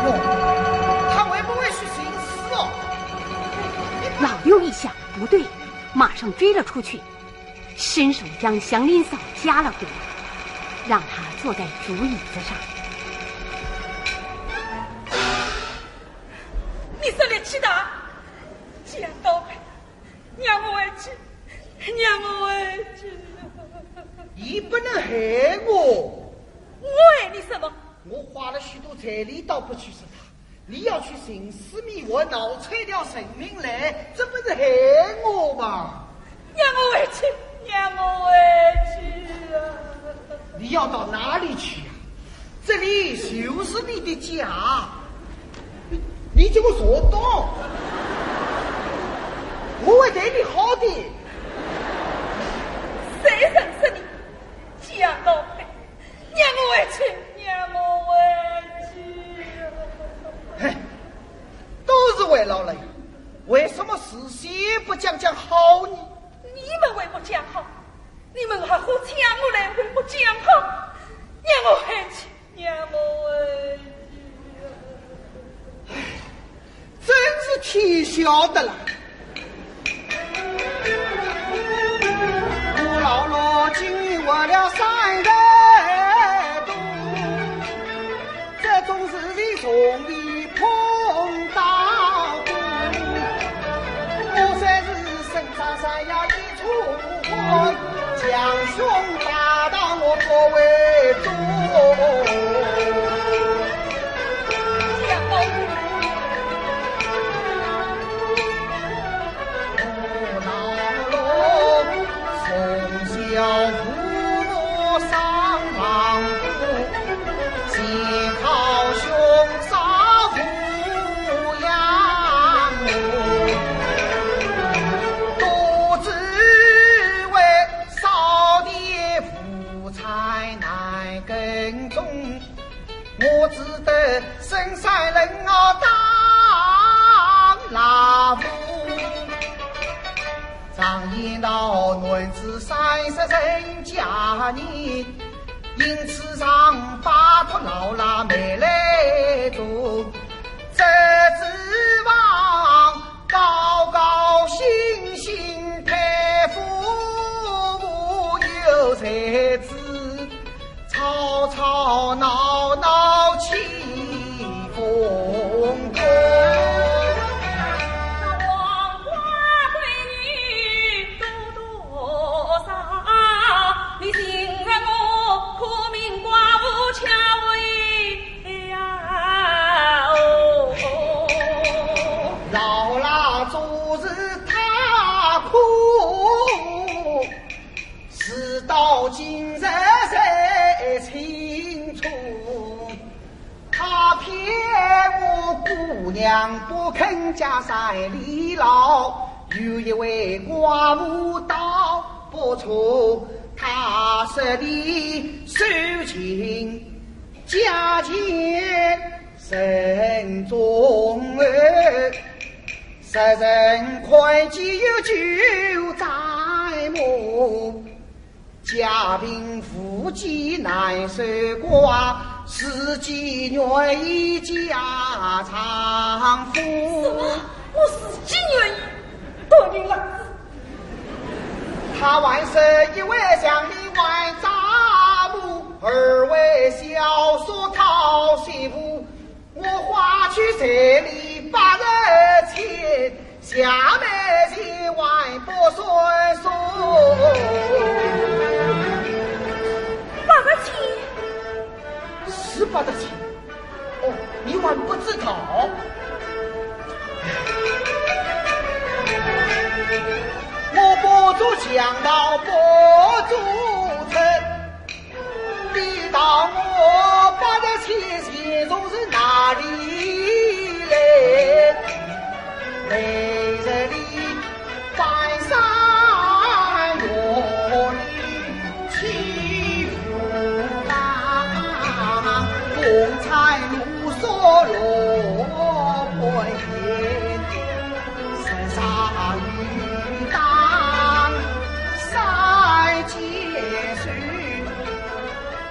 哟，他会不会是寻死哦？老六一想不对，马上追了出去，伸手将祥林嫂夹了回来，让她坐在竹椅子上。你是力气大，见到让我回去，让我回去。你不能害我。我害你什么？我花了许多财力倒不去是他，你要去寻死觅活，闹出一条性命来，这不是害我吗？让我回去，让我回去啊！你要到哪里去啊？这里就是你的家，你给我说动，我会对你好的。谁认识你？讲到底，让我回去，让我回去啊！嘿，都是为老了呀，为什么事先不讲好呢？你们为我讲好，你们还好抢我来为我讲好，让我回去，让我回去啊！真是天晓得了。我老了经过了3代多，这种事里从未碰到过。我算是身上山呀一处火，将兄打到我作为主。我老得深山人当老夫。常言道，男子30人嫁女，因此上巴托老拉没来做。这指望高高兴兴太父母有才子，吵吵闹闹起风波。王花闺女多多少，你信任我，苦命寡妇恰为呀老拉昨日他哭，事到今日才清楚。他骗我姑娘不肯家财里劳，有一位寡母倒不错，他设立收情家钱慎重杀人会计有酒在目，家贫妇饥难守寡，司机愿意家常夫。我是妓女，得病了。他还是一位乡里外杂母，二位小叔讨媳妇。我花去彩礼80钱，下面千万不算数。8钱是8钱？哦，你还不知道？我不做强盗，不做贼，你当我8钱钱从是哪里来？来这里翻山越岭欺负他，风采露所落半天，山沙雨当山结水，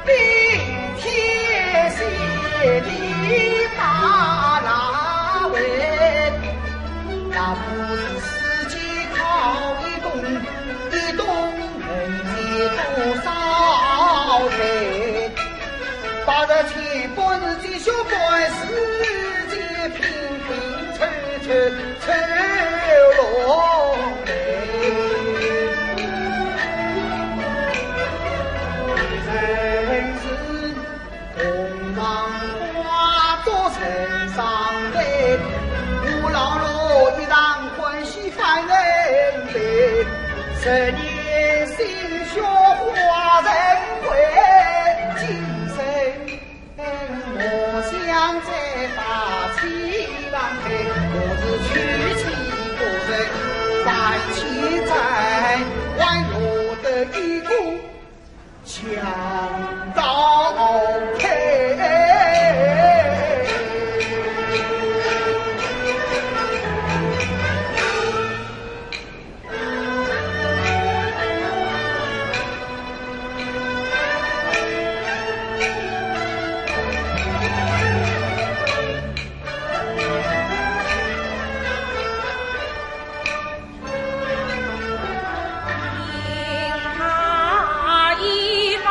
冰天雪地大拉尾，那不是世界靠一动，一动能接多少台？8钱不是这小半世界平平凑凑落来。真是东方花做城上来，吴老罗一场欢喜犯人来，10年心血花人回，今生我想再把气浪开，我是娶妻不人犯妻债，还落得一股强盗配。他一方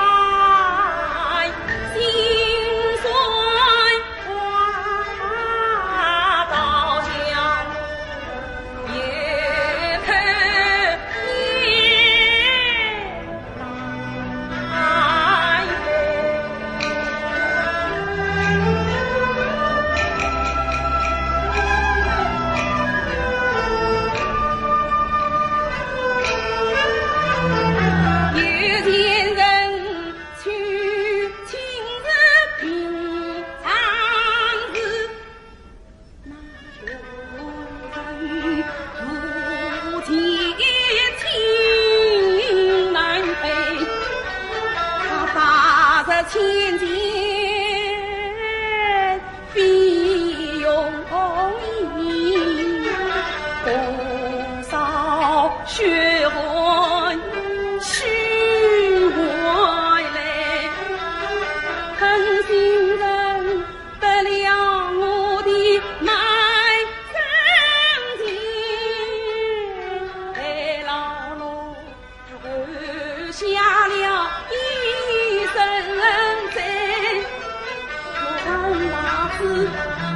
子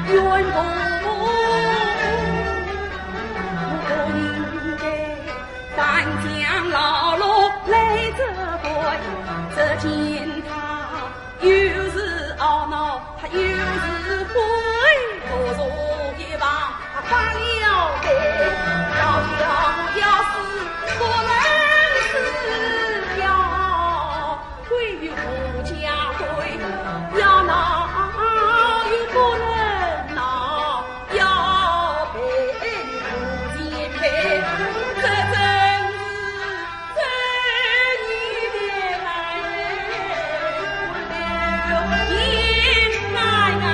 冤不应该，但将老罗来责怪，只见他又是懊恼，他又是悔，不坐一旁，他发了呆，要死不能死，要归于夫家归，要闹又不能闹，要陪不见陪，这真是这你的来人，阴来啊！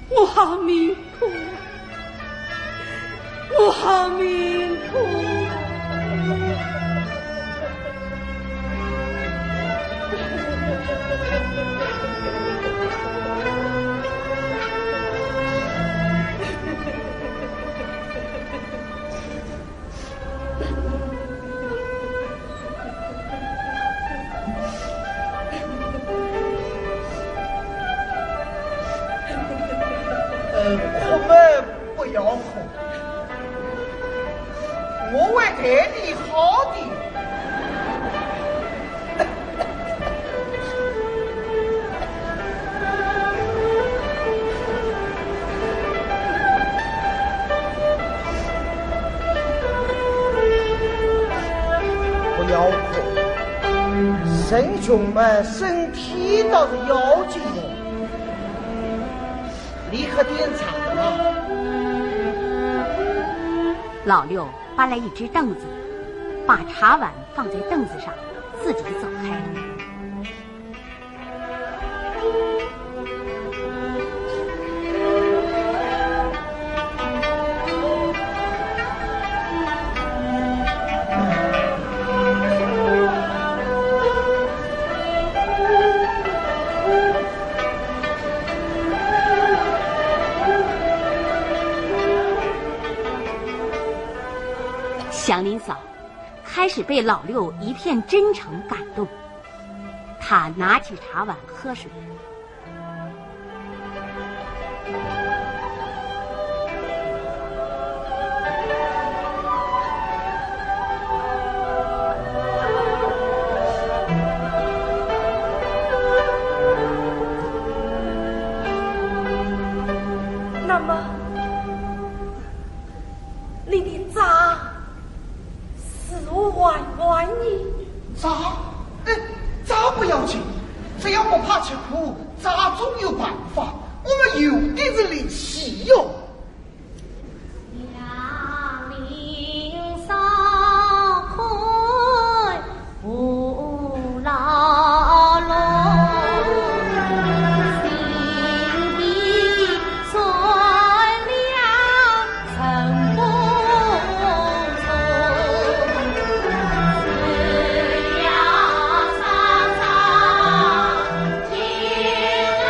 我好命苦，我好命苦。我们不要哭，我会对你好的。不要哭，神兄们身体倒是要紧的。立刻点茶了。老六搬来一只凳子，把茶碗放在凳子上，自己走开了。祥林嫂开始被老六一片真诚感动，她拿起茶碗喝水。那么，你的渣是玩你？渣？渣不要紧，只要不怕吃苦，渣总有办法。我们有的是力气哟。杨林嫂困不劳碌，心底存了曾不从，只要常常听了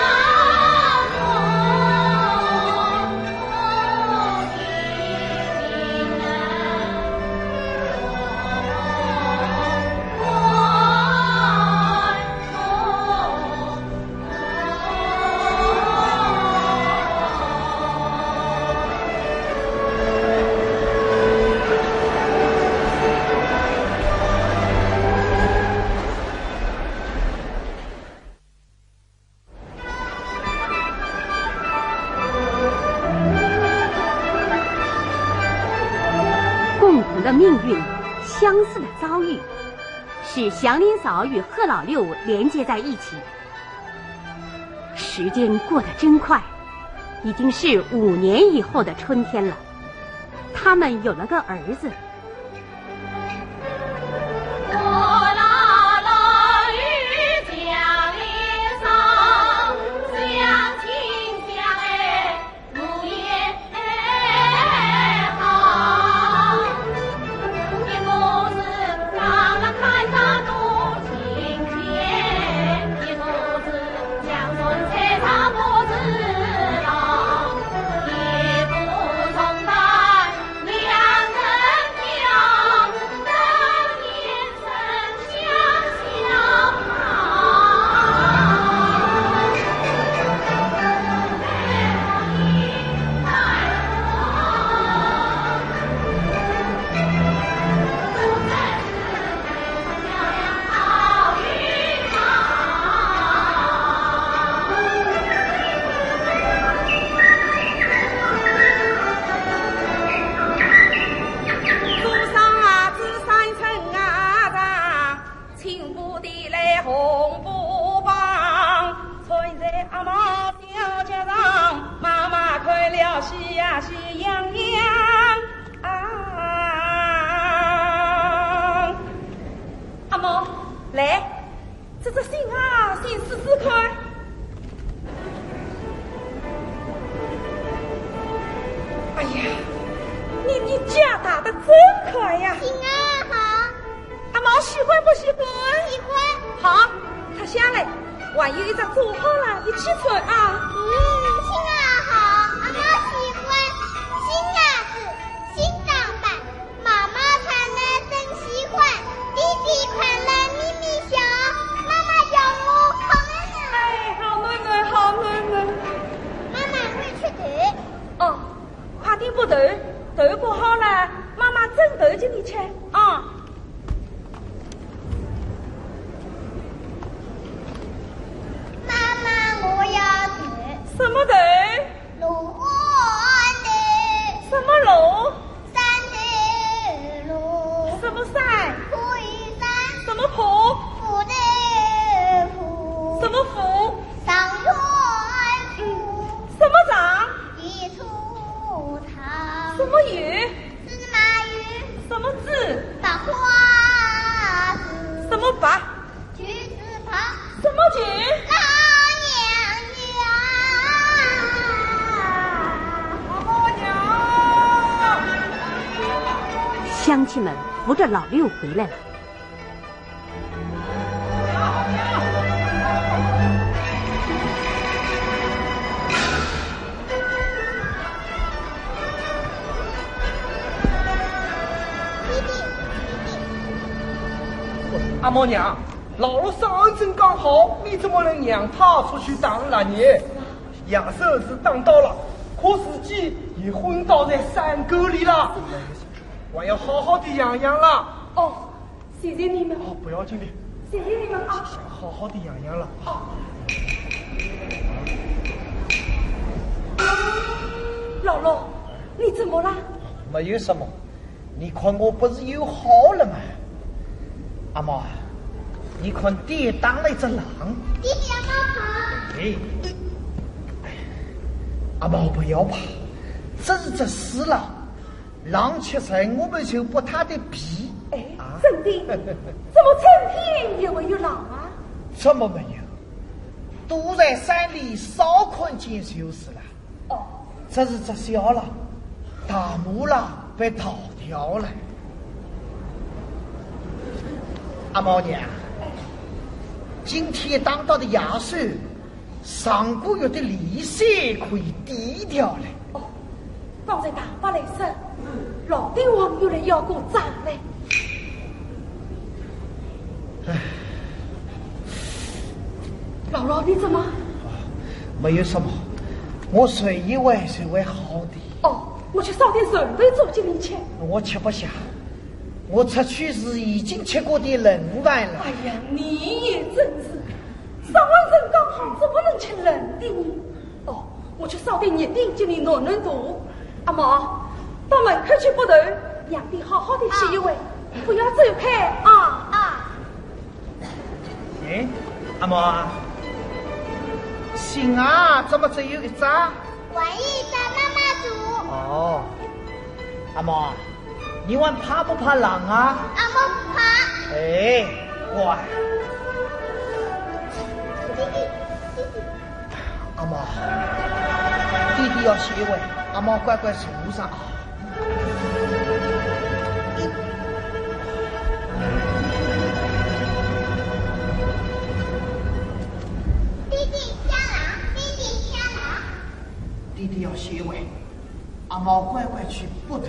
共同的命运，相似的遭遇，使祥林嫂与贺老六连接在一起。时间过得真快，已经是5年以后的春天了。他们有了个儿子。可爱呀！亲爱好，阿毛喜欢不喜欢？喜欢。好，他下来，还有一只做好了的汽车啊！亲爱好，阿毛喜欢。新鸭子，新装扮，妈妈穿了真喜欢，弟弟穿了咪咪小，妈妈叫我好暖暖。哎，好暖暖，好暖暖。妈妈会去头。哦，快点不头，头不好了，妈妈蒸头给你吃啊！妈妈，我要头。什么头？龙头。什么龙？山头龙。什么山？虎与山。什么坡？虎的虎。什么虎？上船虎。什么长？一出堂。什么鱼？司马懿。什么字？百花字。什么白？橘子旁。什么菊？老娘娘。乡亲们扶着老六回来了。阿毛娘，老了上一阵刚好，你怎么能让他出去当了呢？杨寿是当到了，可自己也昏倒在山沟里了，我要好好的养养了。哦，谢谢你们，哦，不要紧的，谢谢你们啊！好好的养养了。姥姥，你怎么了？没有什么，你看我不是又好了吗？阿毛，你看爹当了一只狼。弟弟阿毛好。阿毛不要怕，这是只死狼，狼吃菜我们就剥它的皮。哎，真的？怎么成天也会有狼啊？怎么没有？都在山里烧炕间就是了。哦，这是只小狼，大母狼被逃掉了。阿毛娘，今天当到的衙税，上个月的利息可以抵掉了。哦，刚才大发雷声，老帝王又来要过账嘞。姥姥，你怎么？没有什么，我睡一晚就会好的。哦，我去烧点肉味做给你吃。我吃不下，我出去时已经吃过的冷饭了。哎呀，你也真是，上完人刚好，怎么能吃冷的呢？哦，我去烧点热的给你暖暖肚。阿毛，到门口去不头，让你好好的吃一碗，不要走开啊！哎，阿毛啊，心啊，怎么只有一张？万一找妈妈煮。哦，阿毛啊，你玩怕不怕狼啊？阿毛不怕。哎，乖。弟弟。阿毛，弟弟要洗碗，阿毛乖乖坐上啊。弟弟要洗碗，阿毛乖乖去布头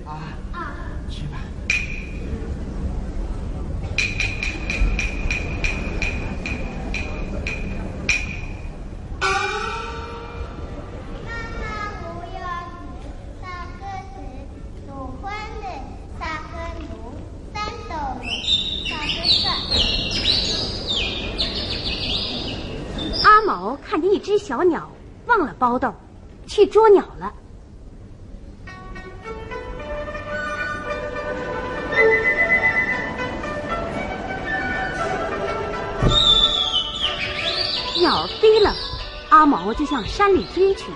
啊！去吧。妈妈，我要三个人，罗欢人，三个奴，三斗龙，三个阿毛看见一只小鸟，忘了包豆，去捉鸟了。鸟飞了，阿毛就向山里追去。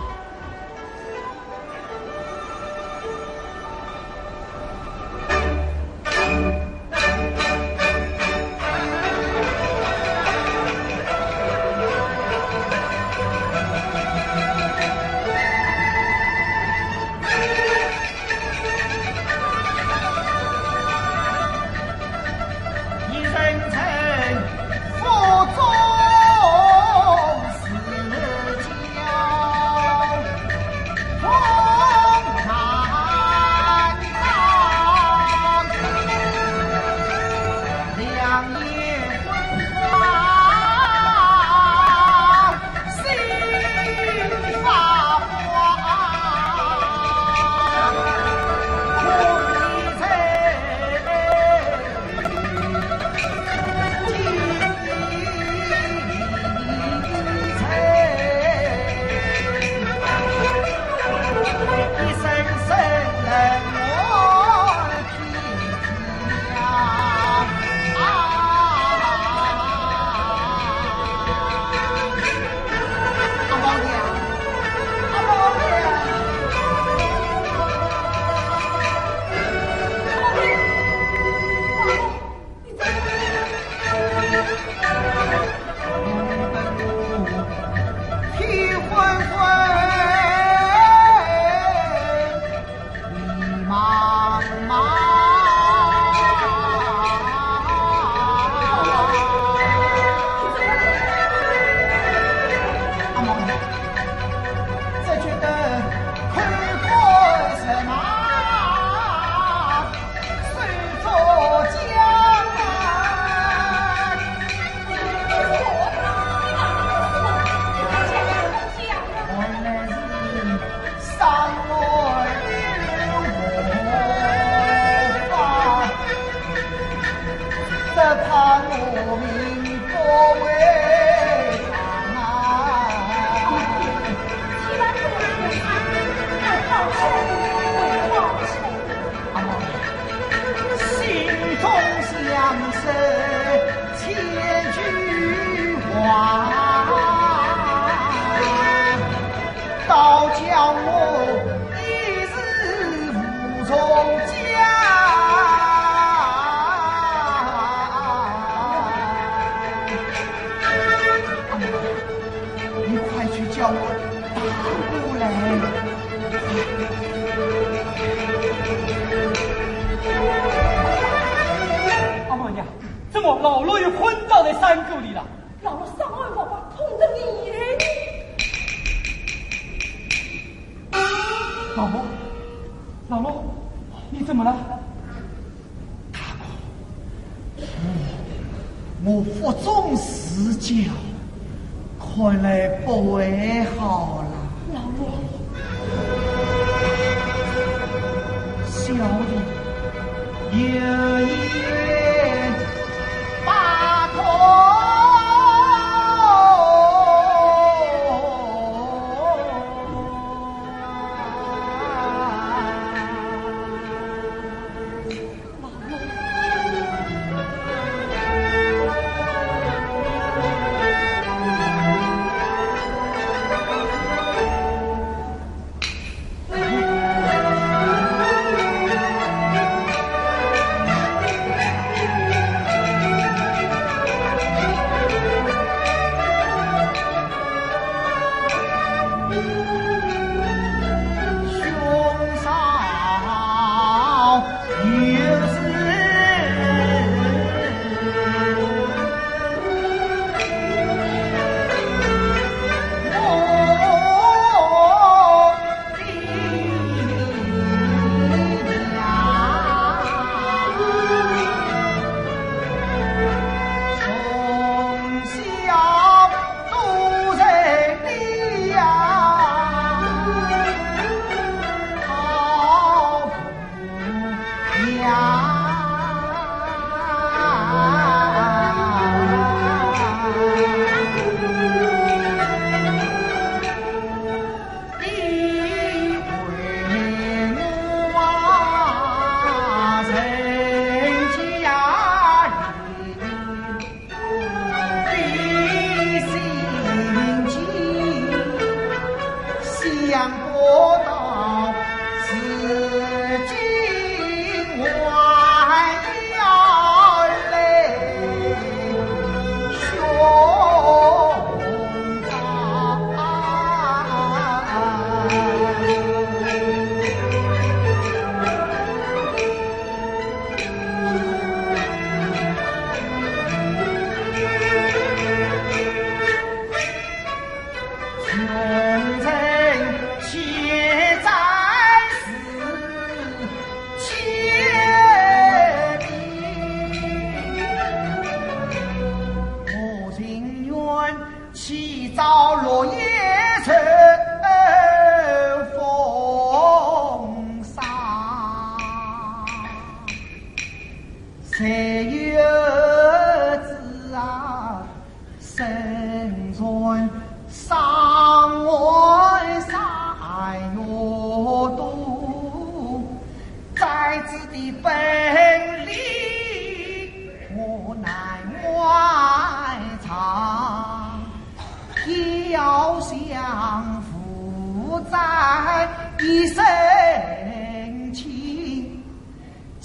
声千句话，倒叫我一日无从家。你快去叫我打过来。阿毛娘，怎么老罗又昏倒在山沟里了？老罗上岸宝宝痛着你嘞！老罗，老罗，你怎么了？我腹中失教，看来不会好了。老罗，小的有一愿把头。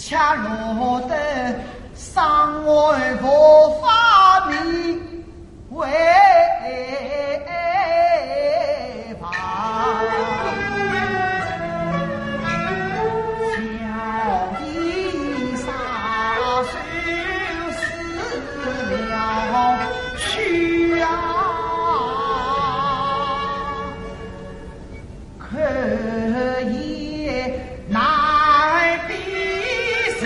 恰落得上外佛法名为法，小弟撒手死了去啊，可也难比是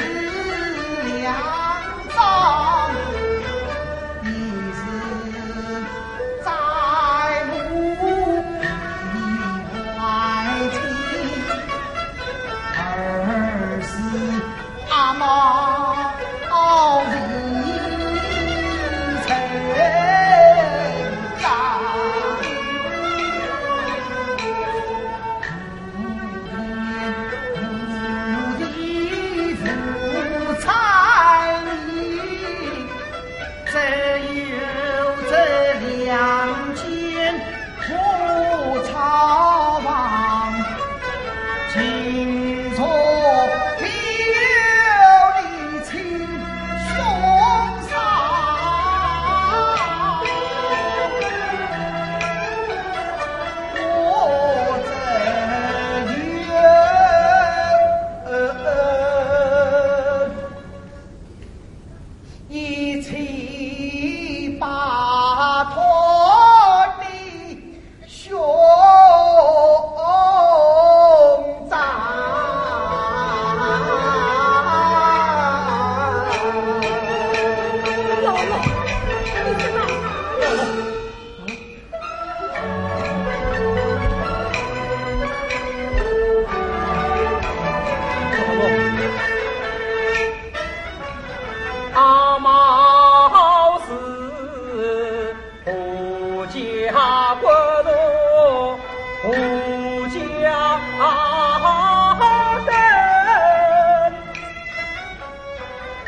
两张，一是在母里怀亲，二是阿妈里成长。无地无财里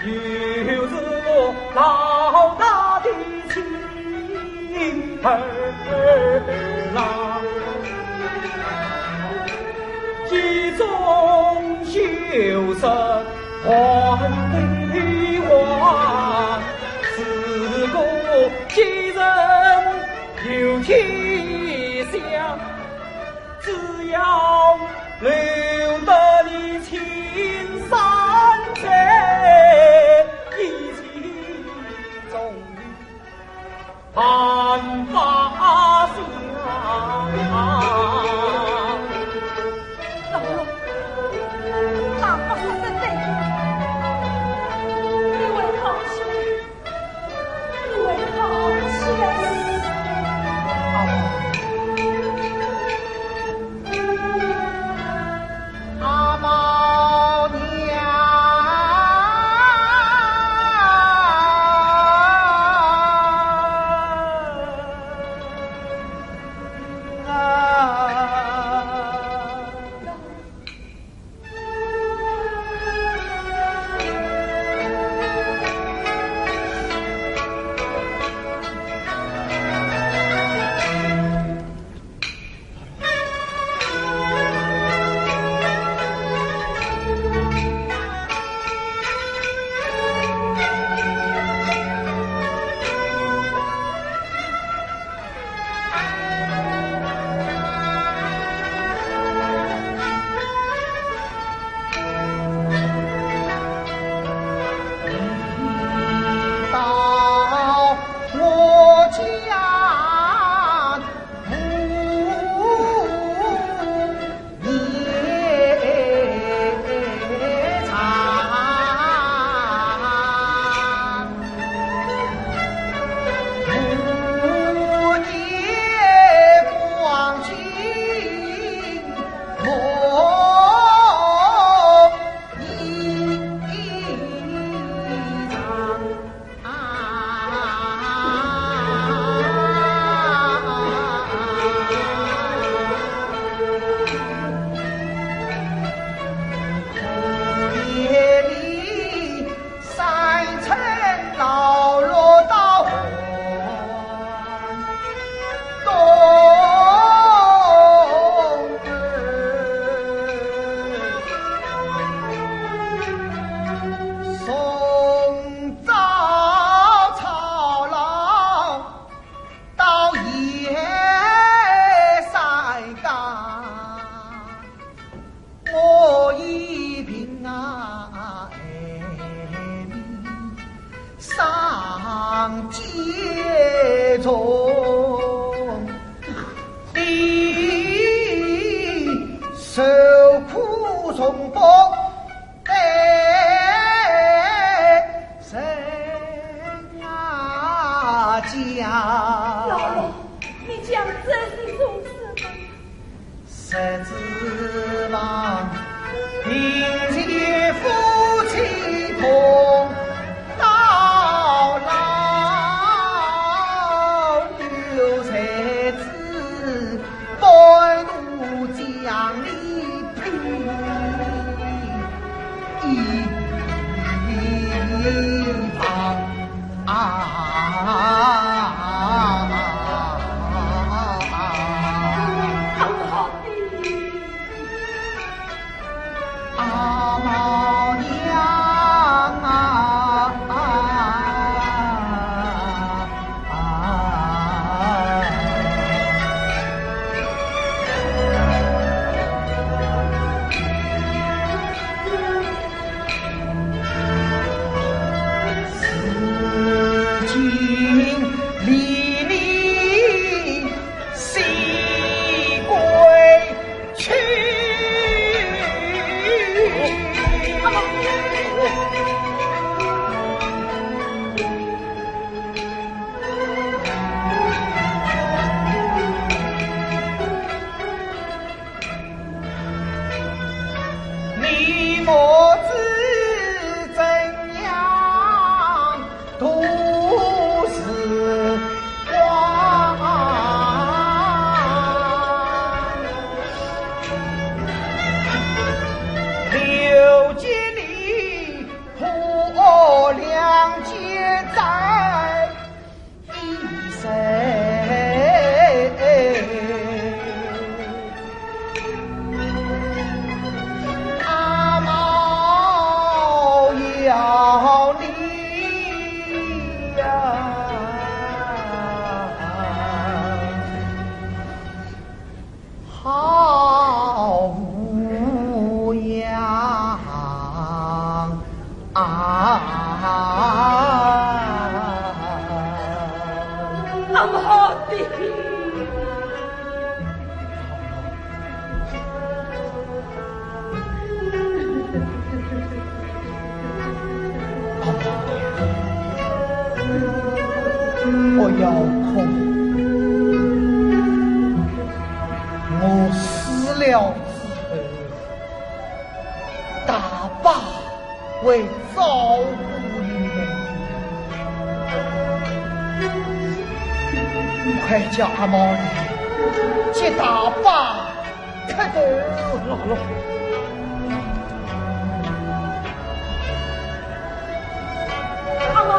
又是我老大的亲儿郎，一中修身还得还，自古今人有天相，只要留得你青山在，一起终于盼发香。老婆说的对，你为好心，你为好心。阿毛娘街中，你受苦从不得谁啊家？老罗，你讲这是做什么？谁指望平静的夫妻同到老，刘才子白怒将你劈一旁阿毛娘此情阿毛的。我要哭，我死了之后，大爸会照顾你们。快叫阿毛接大爸开头。阿毛。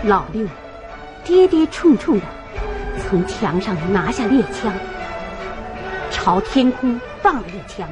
老六跌跌冲冲的从墙上拿下猎枪，朝天空放了一枪。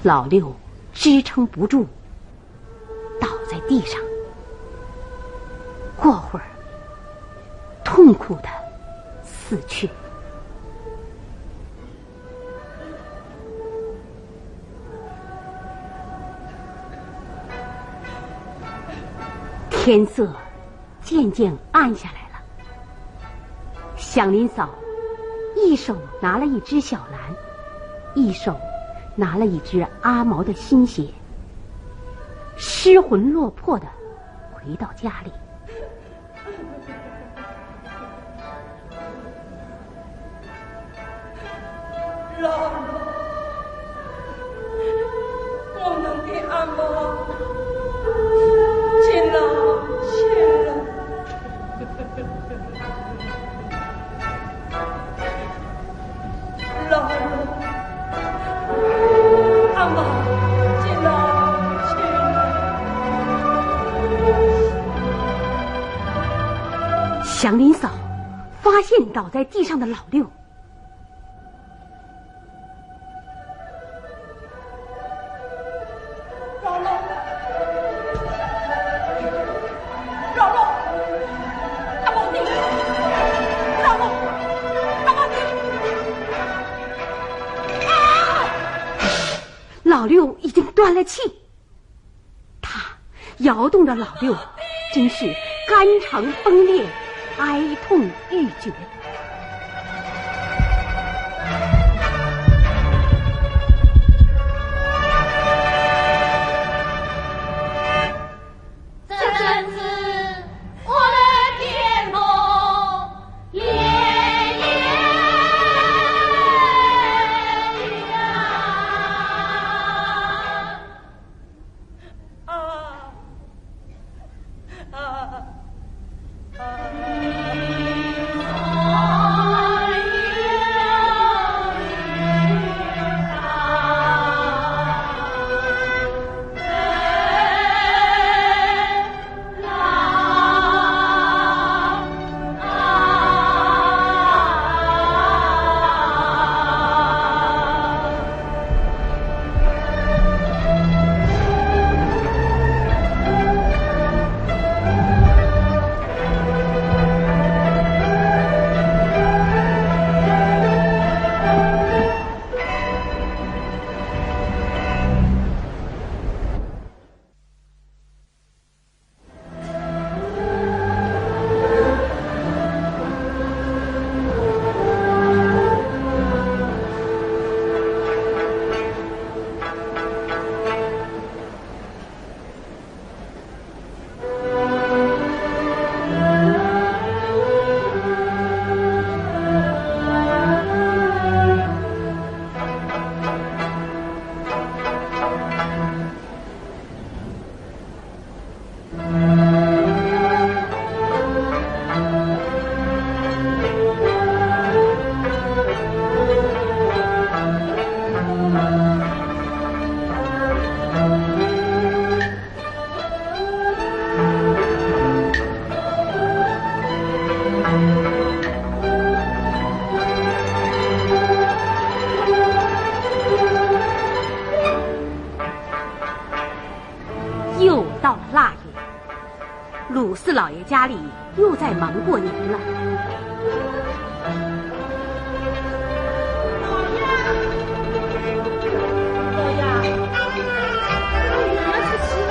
老六支撑不住，倒在地上。过会儿，痛苦的死去。天色渐渐暗下来了。祥林嫂一手拿了一只小篮，一手拿了一只阿毛的新鞋，失魂落魄的回到家里。老了，我们的阿毛亲了亲了。老了，阿毛亲了亲了。祥祥林嫂发现倒在地上的老六，老六已经断了气，他摇动着老六，真是肝肠崩裂，哀痛欲绝。鲁四老爷家里又在忙过年了。老爷，你们出去了？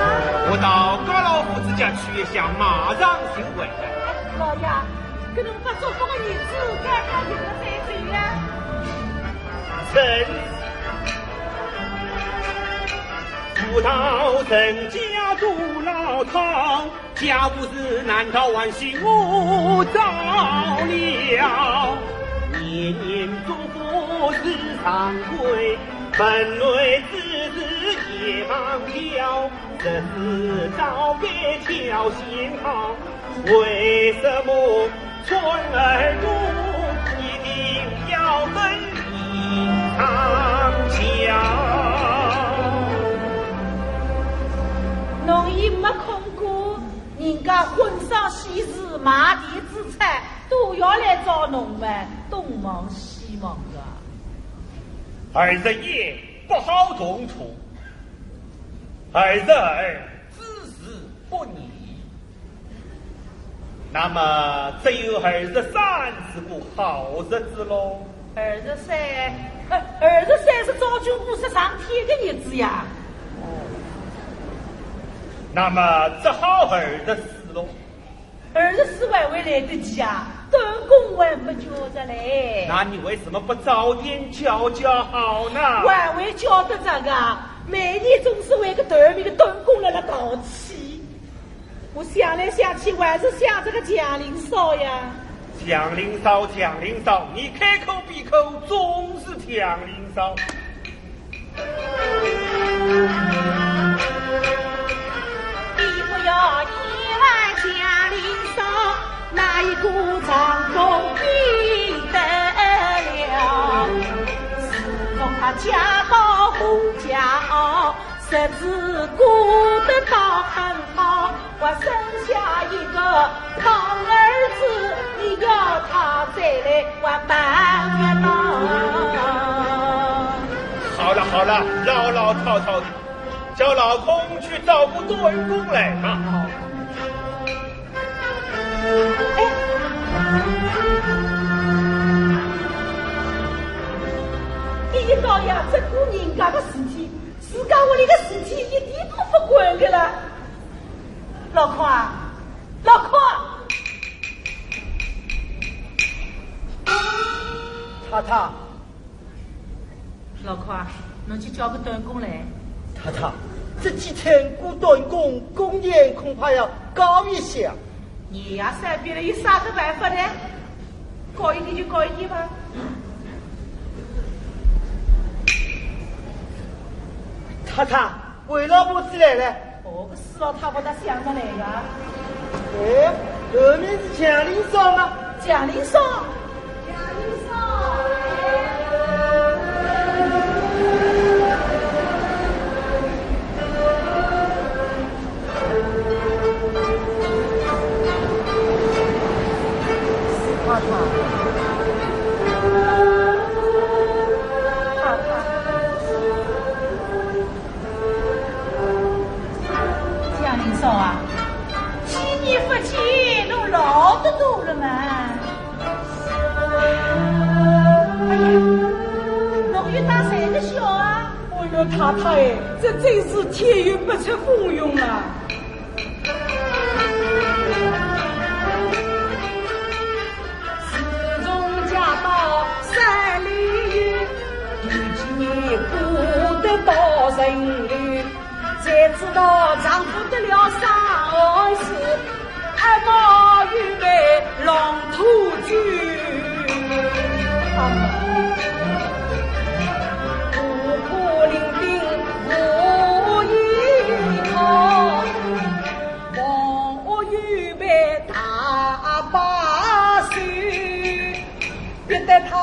我到高老夫子家去一下，马上就回来。老爷，搿侬把做工的日子该看见了再走呀。臣葡萄陈家住老套，家务事难逃万幸无照了。年年做佛事常规，本内自知也忙跳，这是早该挑选好。为什么春儿路一定要跟你长桥？侬伊没空过，人家婚丧喜事、买地之产都要来找侬们，东忙西忙的。儿子也不好同处，儿子自是不宜。那么只有儿子三是过好日子喽。儿子三是早就50上天的日子呀。那么只好儿子死喽。儿子死还会来得及啊？断供还没交着嘞。那你为什么不早点交好呢？还会交得着个？每年总是为个团面的断供来了搞气。我想来想去，还是想这个蒋林嫂呀。蒋林嫂，你开口闭口总是蒋林嫂。你不要依赖蒋林嫂，那一股长风逼得了。自从他嫁到洪家，日子过得倒很好，我生下一个胖儿子。再来我半月到。好了好了，老老套套的，叫老公去照顾顿公来吧。你一搞呀，这顾人家的事体，自家屋里的事体一点都不管的了。老孔啊，老孔，太太，老孔啊，侬去叫个短工来。太太，这几天雇短工工钱恐怕要高一些。你呀，三边了有啥个办法呢？高一点就高一点吧。太太，为老婆子来了。哦，个死老太婆她想着来呀。哎，后面是蒋林嫂吗？蒋林嫂，蒋林嫂啊，七年不见，侬老得多了嘛。哎呀，侬又打谁个笑啊？哎呦，太太哎，这真是天有不测风云啊！自从嫁到山里远，有几年过得到人里，才知道丈夫得了啥回事，爱冒预备long土居。孤苦伶仃无依靠，望我预备大把手，逼得他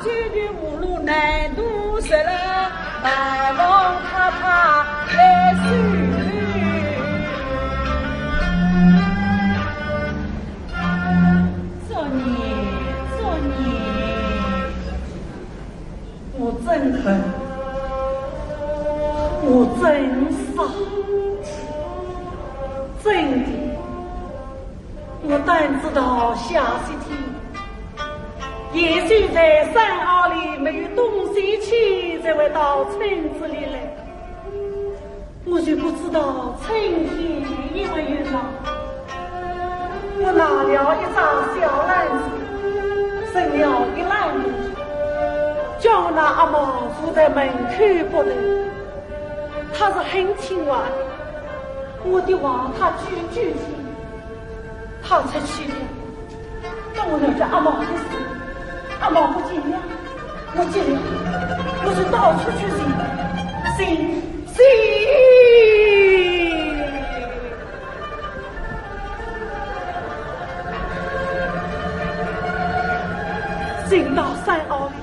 走投无路难渡死了，盼望太太来收。作孽，我真恨，我真傻，真的，我单知道下些天，也许在山坳里没有东西去，才会到村子里来。我就不知道春天有没有来。我拿了一张小篮子，剩了一篮东西，叫我那阿毛坐在门口不动。他是很听话的，我的话他句听，他出去了。等我了解阿毛的事，阿毛不尽量，我尽量，我是到处去寻。进到山坳里，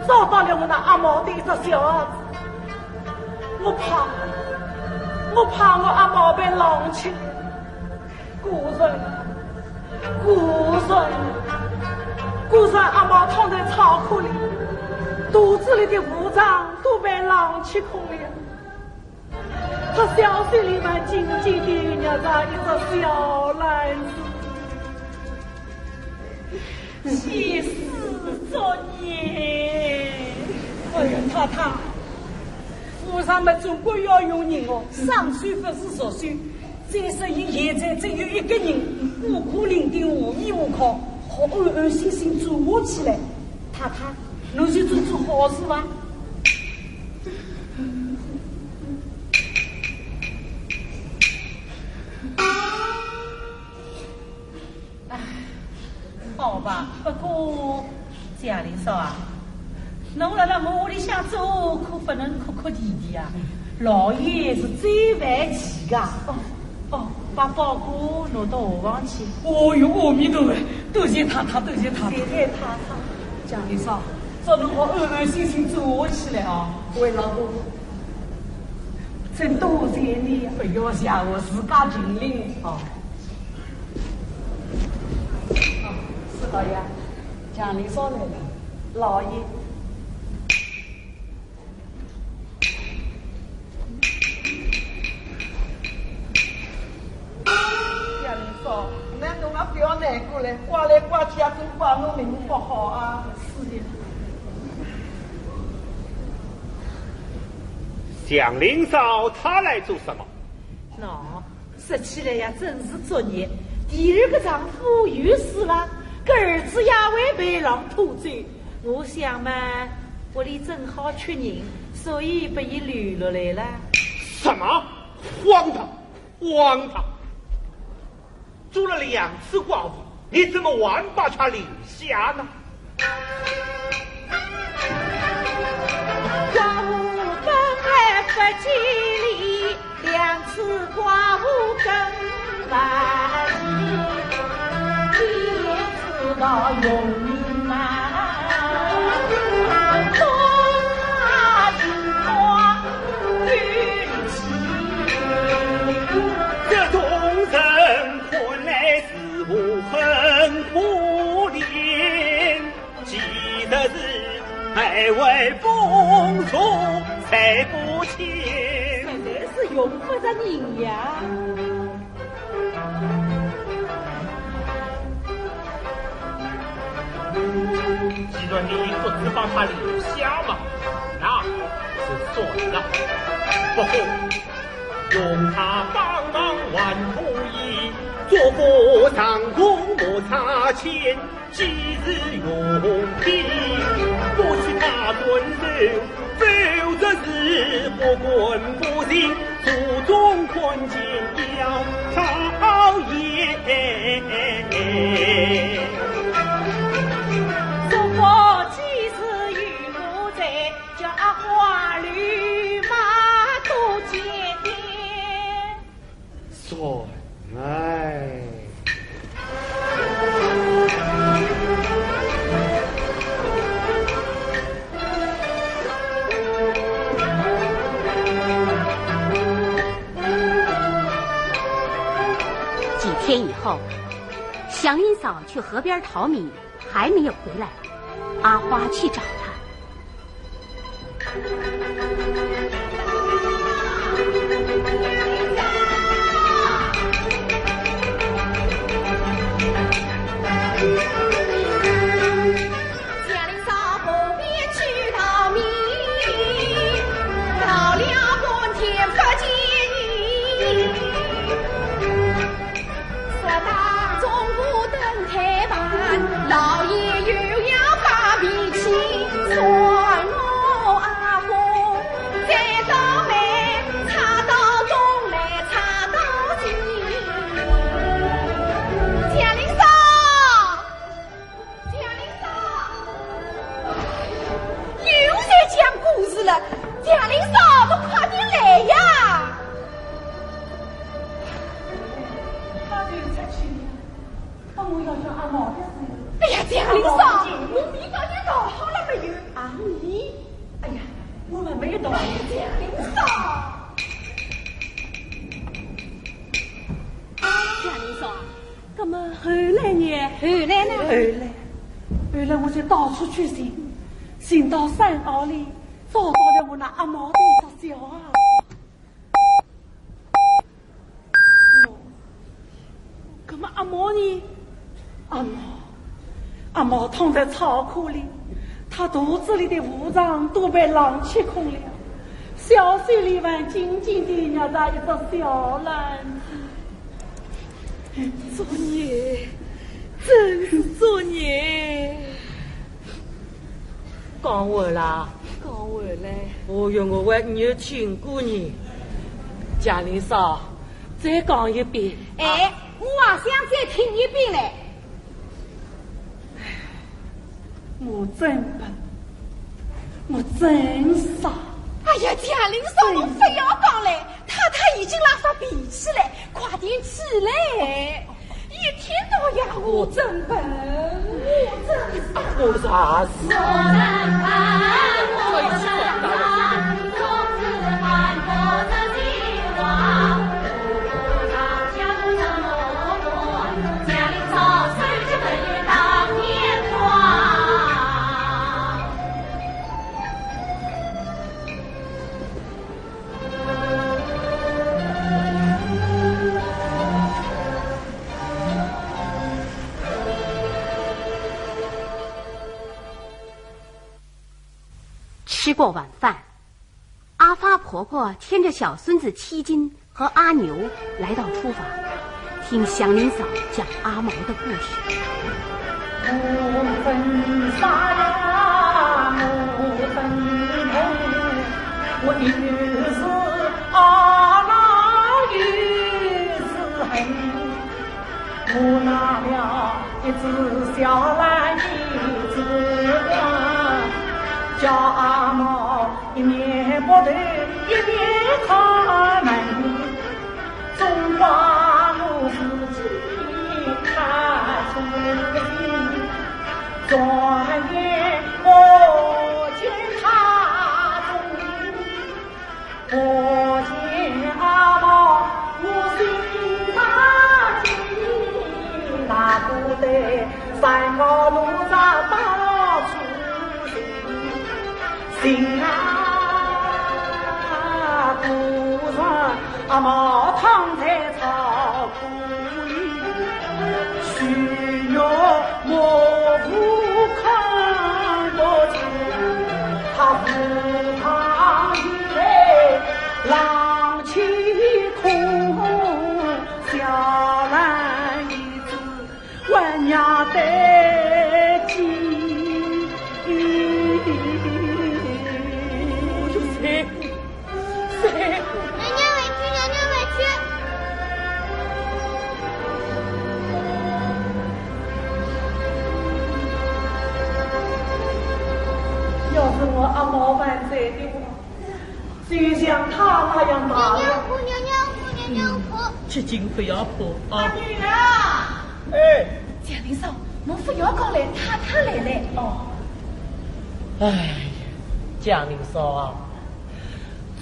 找到了我那阿毛的一个小儿子。我怕我阿毛被浪去，孤身阿毛躺在仓库里，肚子里的五脏都被浪去空了。他小手里面紧紧地捏着一个小篮子，气死作孽！哎呀，太太，府上们总归要用人哦，上水不是说水。再说现在只有一个人，孤苦伶仃，无依无靠，好安安心心做我起来。太太，侬就做好事吧。好吧，不过贾林嫂啊，侬辣辣我屋里向做，可不能哭哭啼啼啊！老爷是最烦气的。把包裹挪到后房去。哦哟，阿弥陀佛，多谢太太，多谢太太。谢谢太太。贾林嫂，做侬好安安心心做起来啊！为老婆，真多谢你，不要想我自家尽力啊。是老爷，蒋林嫂来了，老爷。蒋林嫂，那侬啊不要难过了，刮来刮去啊，真怪我命不好啊。是的。蒋林嫂，她来做什么？说起来呀，真是作孽。第二个丈夫遇死了，个儿子也为被狼拖走。我想嘛，屋里正好缺人，所以把伊留落来了。什么？荒唐！荒唐！做了2次寡妇，你怎么还把她留下呢？寡妇本来不吉利，2次寡妇更万幸，第1次到用命难，空啊情况运气。这众人看来似乎很可怜，其实是还为风俗才不钱，实在是用不着人呀。既然你不只把他留下嘛，那是算了。不过用他帮忙还可以，做个上工莫差钱，即日用品，不许他遵守，否则是不管不行，注重困境要讨厌。我即使与我在，叫花绿马多检点。算来。几天以后，祥林嫂去河边淘米，还没有回来。阿花去找他。蒋林嫂不必去淘米，到了半天不见你。说到中午灯开晚，老爷又要把脾气，算我阿公再倒霉，插到东来插到西。蒋林嫂，蒋林嫂，又在讲故事了。蒋林嫂，都快点来呀！他就出去了，帮我要叫阿毛的事。哎呀，蒋林嫂，我米糕也搞好了没有？啊你，哎呀，我们没有到。蒋林嫂，蒋林嫂，那么后来呢？后来我就到处去寻到山坳里，找到了我那阿毛的一只小孩。那么阿毛呢？阿毛躺在草窠里，他肚子里的五脏都被狼吃空了，小水里还静静地捏着一只小篮子。作孽，真是作孽！讲完啦，哦哟，我还没有听过你。蒋林嫂，再讲一遍。哎，我也想再听一遍嘞。我真笨，我真傻。哎呀，蒋林嫂，侬非要讲嘞，太太已经拉发脾气了，快点起来！一天到夜我真笨，我真傻。我啥事？我真笨，我真傻，总是犯过这计划。不常想这么多，蒋林嫂虽是本月当年花。吃过晚饭，阿发婆婆牵着小孙子七斤和阿牛来到厨房，听祥林嫂讲阿毛的故事。我分沙呀，我分头，我于是阿拉于是恨，我拿了一只小蓝的子光，叫阿毛一面不对一面开门，总把我自己看出心。转眼我见他中，我见阿毛我心大急，那不得山高路上到处行啊，路上阿毛躺在草铺里，需要我不看过去，他扶他一泪浪起空，小兰一只万伢得急，我就谁娘娘委屈，娘娘委屈。要是我阿毛犯罪的话，就像他那样打娘娘哭，娘娘哭，娘娘哭。七斤不要哭啊！女儿，哎，蒋林嫂，侬不要讲来，太来了哦。哎呀，蒋林嫂啊，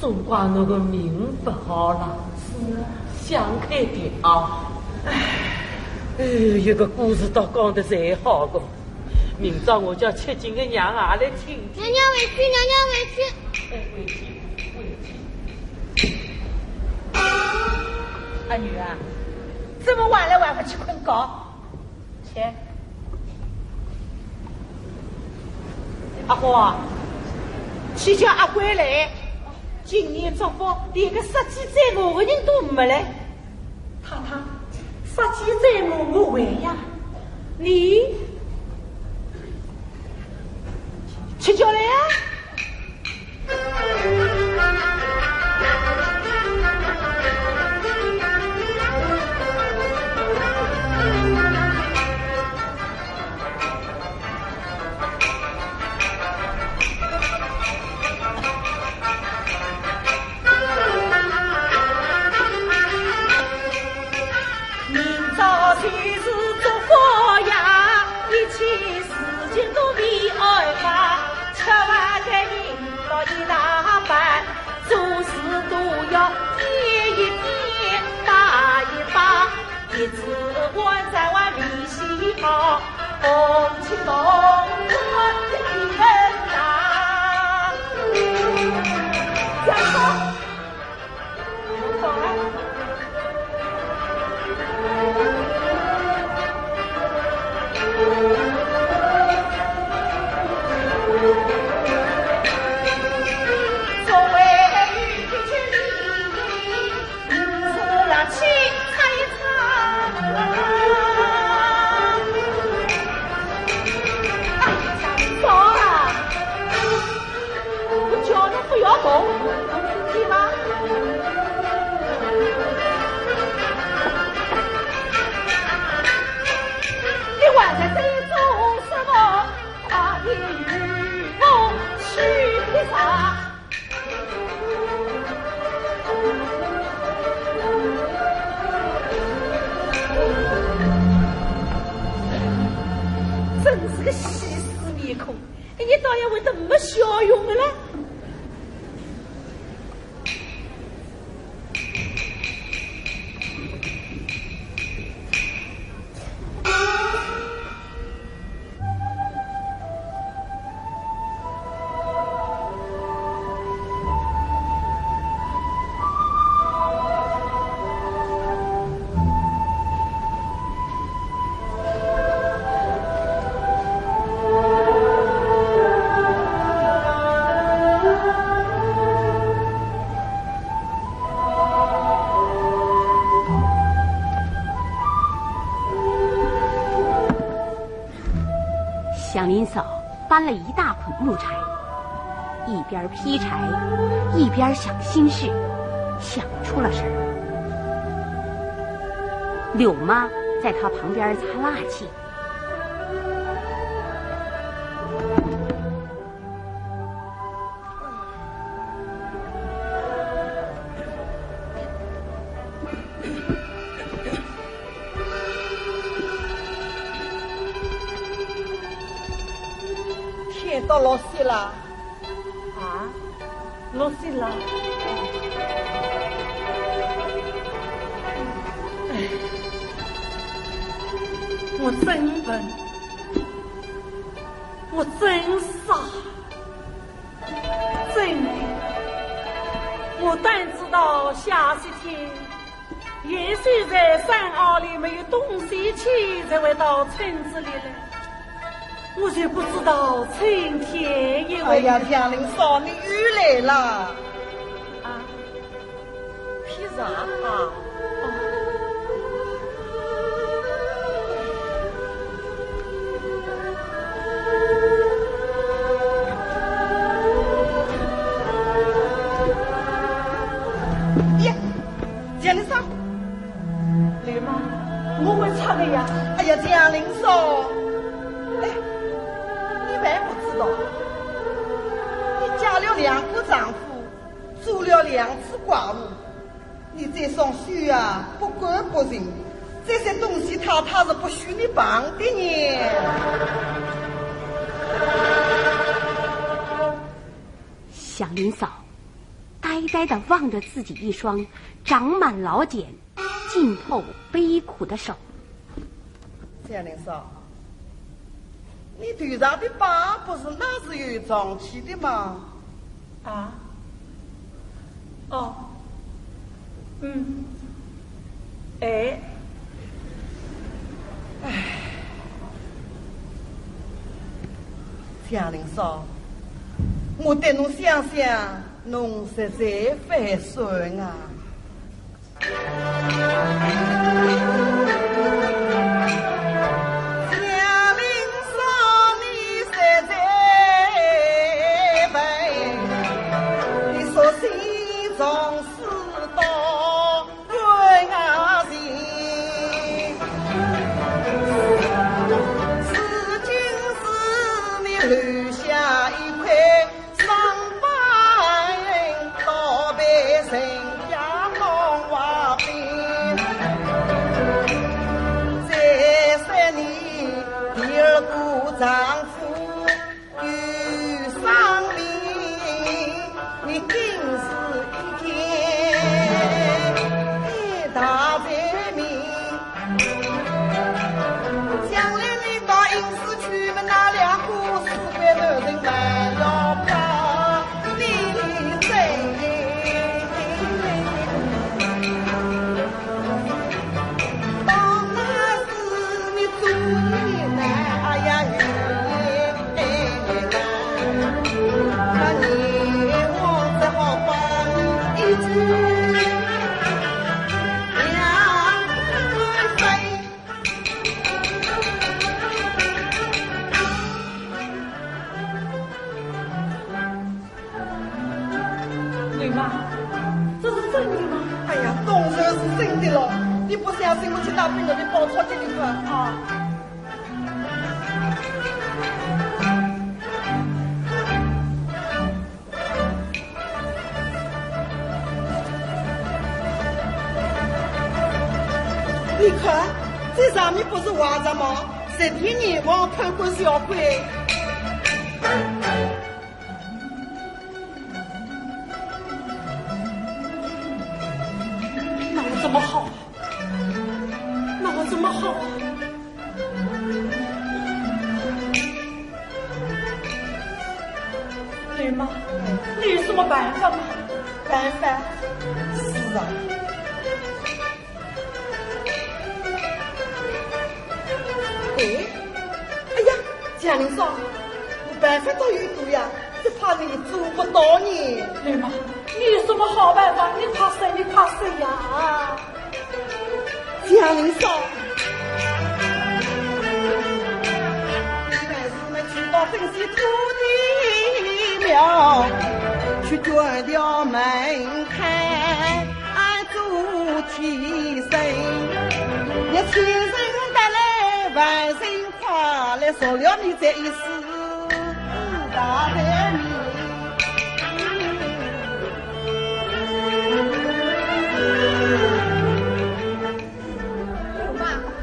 总怪那个命不好了，想开点啊！一个故事倒讲得才好个。明朝我叫七斤的娘也来听听。娘娘委屈，娘娘委屈。哎，委屈。阿女啊，这么晚了还不去困觉？去。阿花，去叫阿贵来。今年祝福连个杀鸡宰鹅的人都没来。太太，杀鸡宰鹅我会呀，你去叫来呀。一直弯在外面西跑，红旗动我的人呐，江哥，我走了。作为一千里，死了气。要动，能听见吗？你还在这种什么？快点与我去披萨。真是个西施面孔，你倒也会这么笑容的了。祥林嫂搬了一大捆木柴，一边劈柴一边想心事，想出了神儿。柳妈在她旁边擦蜡气。天到落雪了，啊，落雪了。我真笨，我真傻，真的，我但知道下雪天，也许在山坳里没有东西吃，才会到村子里来。我却不知道春天也会。哎呀，江林嫂，你又来了。啊，披萨啊。呀，江林嫂，对吗？我会唱的呀。哎呀，江林嫂，哎，你还不知道，你嫁了2个丈夫，做了2次寡妇，你这双手啊，不管不认，这些东西他是不许你帮的呢。祥林嫂呆呆地望着自己一双长满老茧、浸透悲苦的手。江林嫂，你腿上的疤不是那是有胀气的吗？啊？哦，嗯，哎，江林嫂，我对侬想想，侬实在犯顺啊。丈夫有伤命，你今世一天一大财命，将来你到阴司去们那2个死鬼男人们要把你追。当那是你主意呢，哎呀！对吗？这是真的吗？哎呀，当然是真的了。你不相信，我去拿冰了，你包抄这个款啊。你看，这上面不是画着吗？10天阎王偷过小鬼。那我怎么好？那我怎么好？对吗？你有什么办法吗？办法？是啊。哎呀，江林嫂，我办法倒有多呀，只怕你做不到呢。对吗？你有什么好办法？你快说，你快说呀！江林嫂，你还是没珍惜土地苗，去掘掉门开做替身，你千人得来万人夸，来受了你这一世大财命。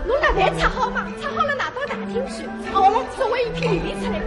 侬那饭吃好吗？吃好了拿到大厅去，好了作为一批礼出来。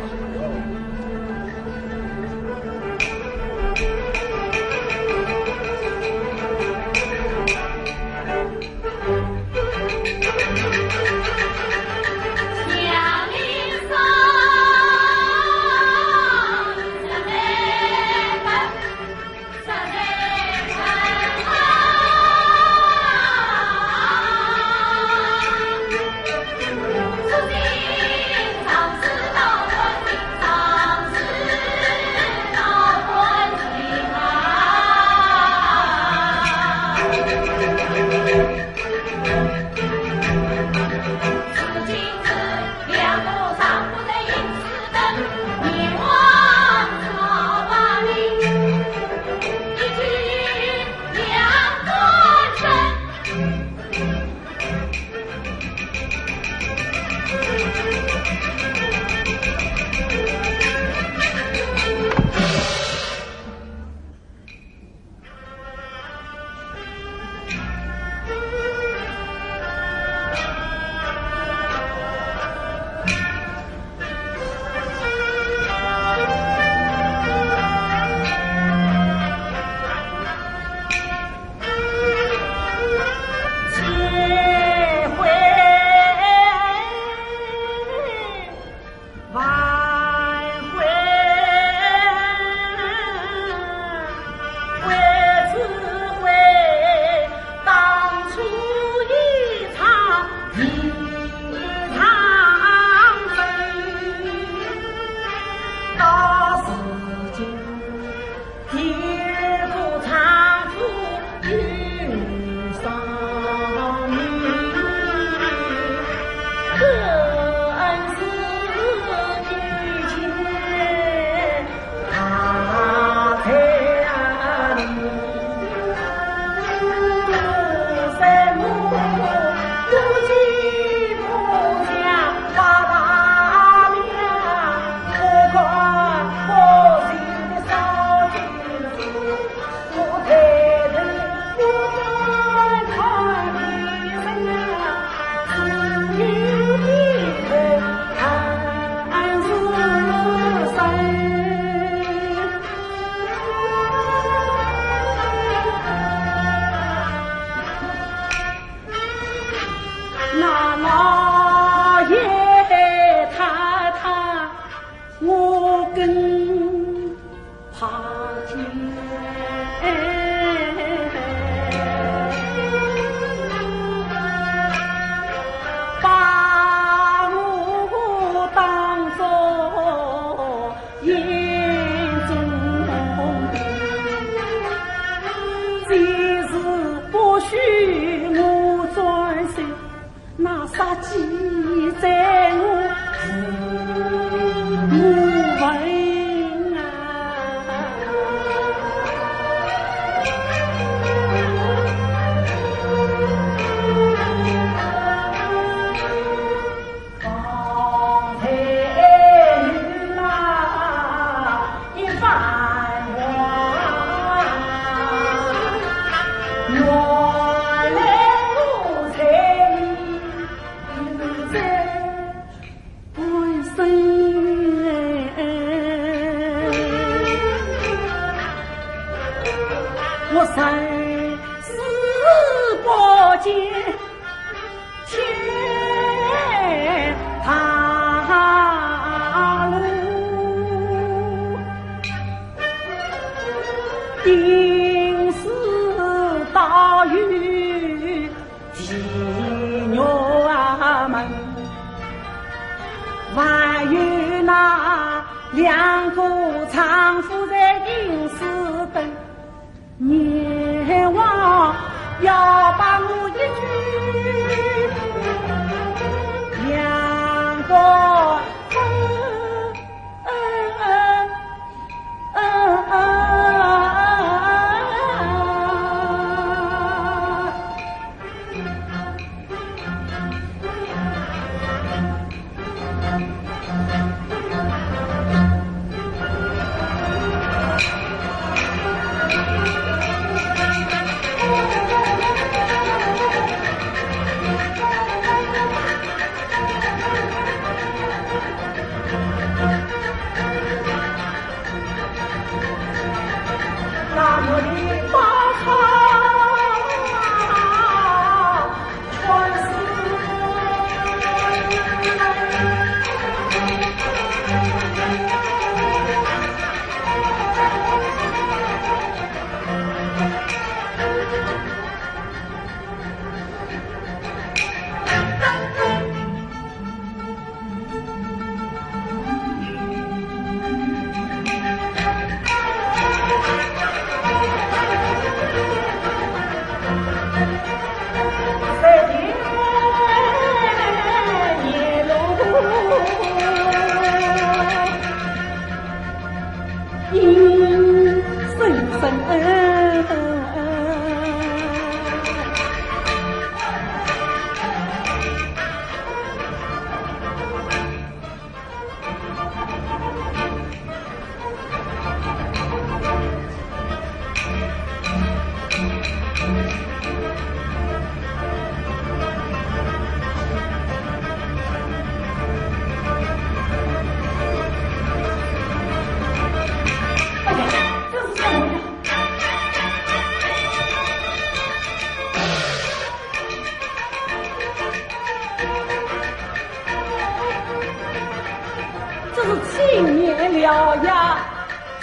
是青年了呀，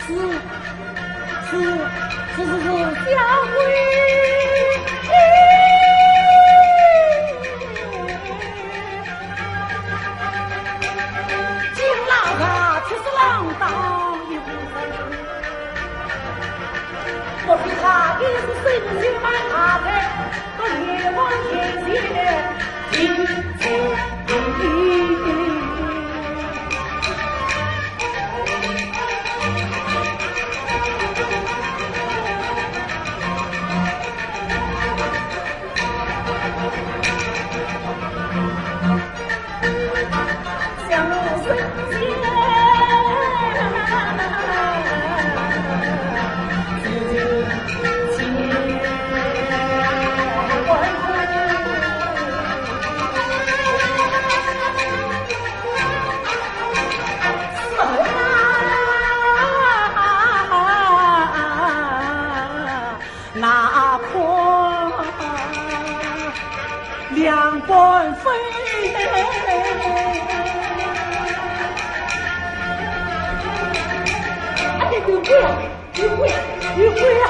是下回。金老大却是浪荡一回，我比他也是身经百战的，我也往前进两官飞，哎，有会啊，有会啊！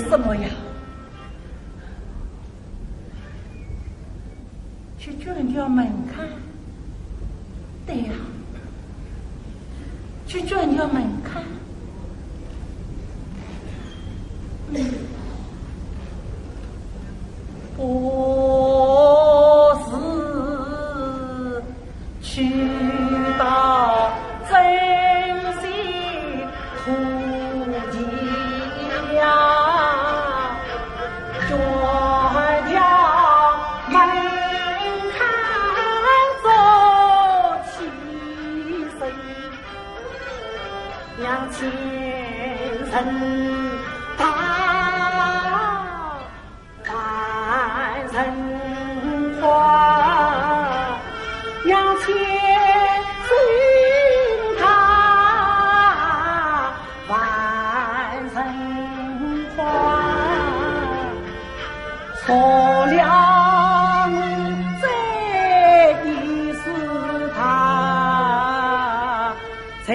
什么呀？去卷掉门槛，对呀，去卷掉门槛。不是去到真心途径呀。让前人他万人花，让前人他万人花，错了这一世他才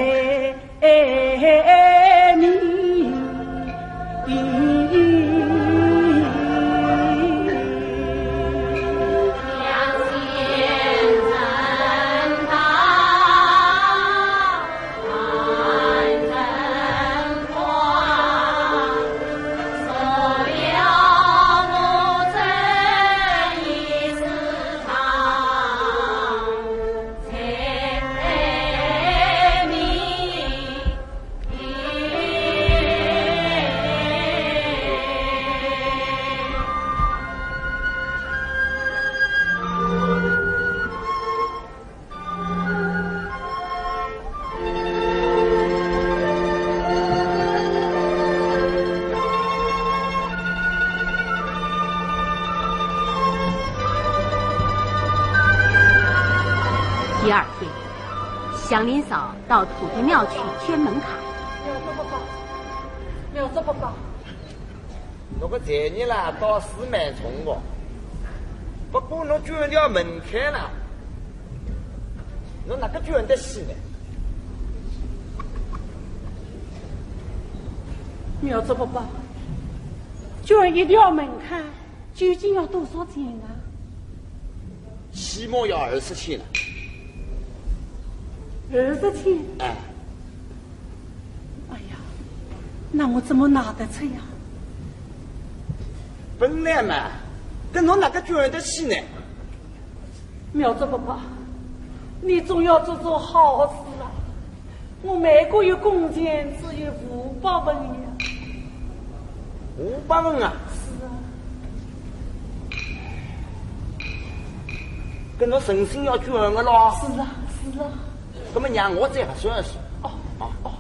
第二天，祥林嫂到土地庙去圈门槛。没有这么高。那个这年啦，倒是蛮重的，不过侬卷掉门槛啦，侬哪个卷得起呢？没有这么高，卷一条门槛究竟要多少钱啊？起码要20千了。20千？哎。哎呀，那我怎么拿得出呀？本来嘛，跟侬哪个捐得起呢？苗子伯伯，你总要做做好事啊！我每个月工钱只有500文呀。500文啊？是啊。跟侬诚心要捐个咯？是啊，是啊。那么让我再核算一算。哦哦哦。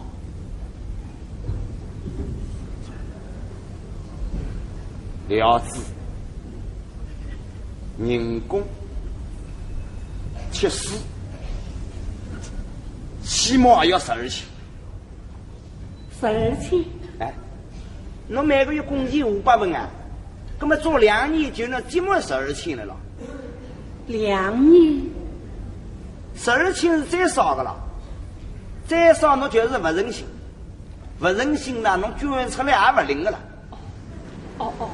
料子、人工、贴士，起码也要12千。12千？哎，侬每个月工钱500文啊，那么做2年就能积满12千了咯。2年？12千是最少的了，再少侬就是不忍心，不忍心呢，侬捐出来也不灵的了。哦哦。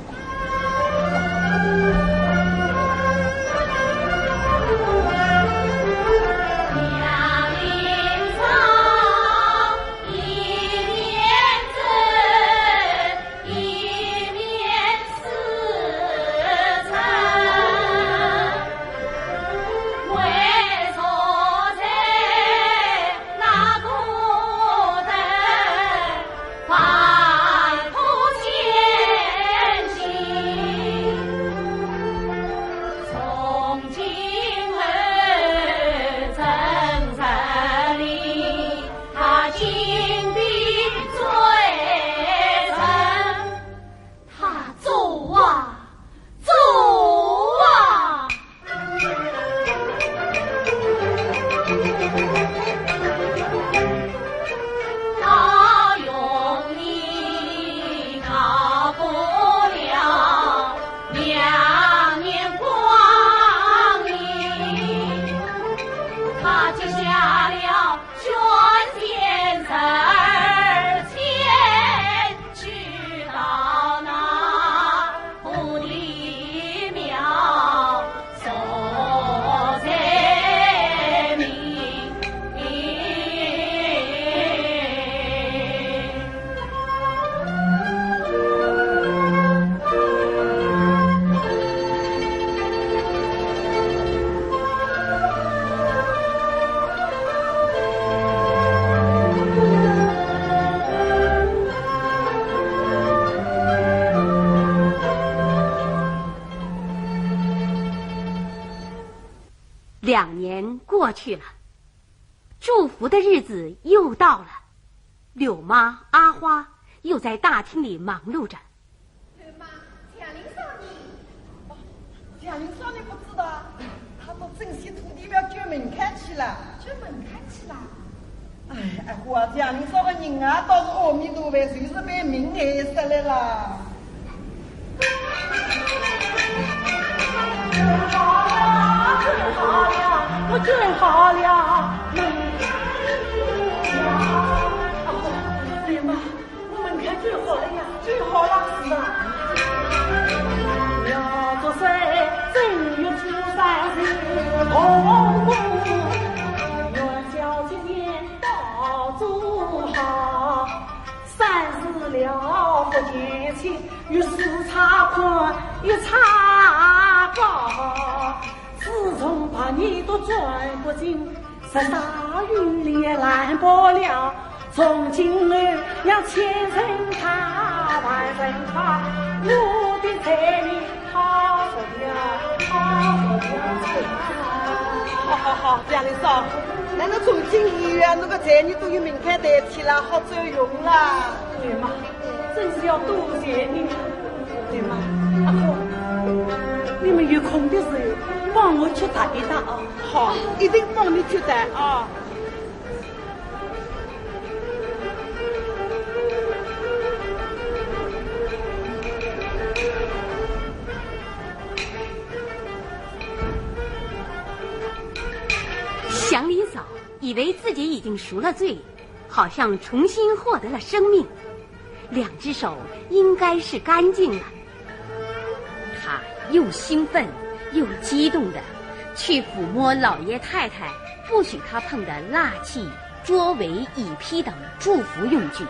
2年过去了，祝福的日子又到了。柳妈、阿花又在大厅里忙碌着。柳妈，贾玲少女，贾玲少女不知道，她到镇西土地庙捐门槛去了。捐门槛去了？哎，我贾玲少个人啊，倒是阿弥陀佛，就是被命害死来了。我捐好了，对吗？我门槛捐好了呀，捐好了是吧？要做谁正月初3日红红，元宵节年到祝好，30了不见钱，与4差宽，1差高。自从把你都转不进，10大雨里也拦不了。从今儿要千人他万人他，我的财力好不了，好不了。好，贾玲少，那侬从今以后，那个财你都有门槛代替了，好走用了。对嘛，真是要多谢你，对嘛？阿婆，你们有空的时候帮我去打一打啊！好，一定帮你去打啊！祥林嫂以为自己已经赎了罪，好像重新获得了生命，2只手应该是干净了。她又兴奋又激动的去抚摸老爷太太不许他碰的蜡器、桌围、椅披等祝福用具。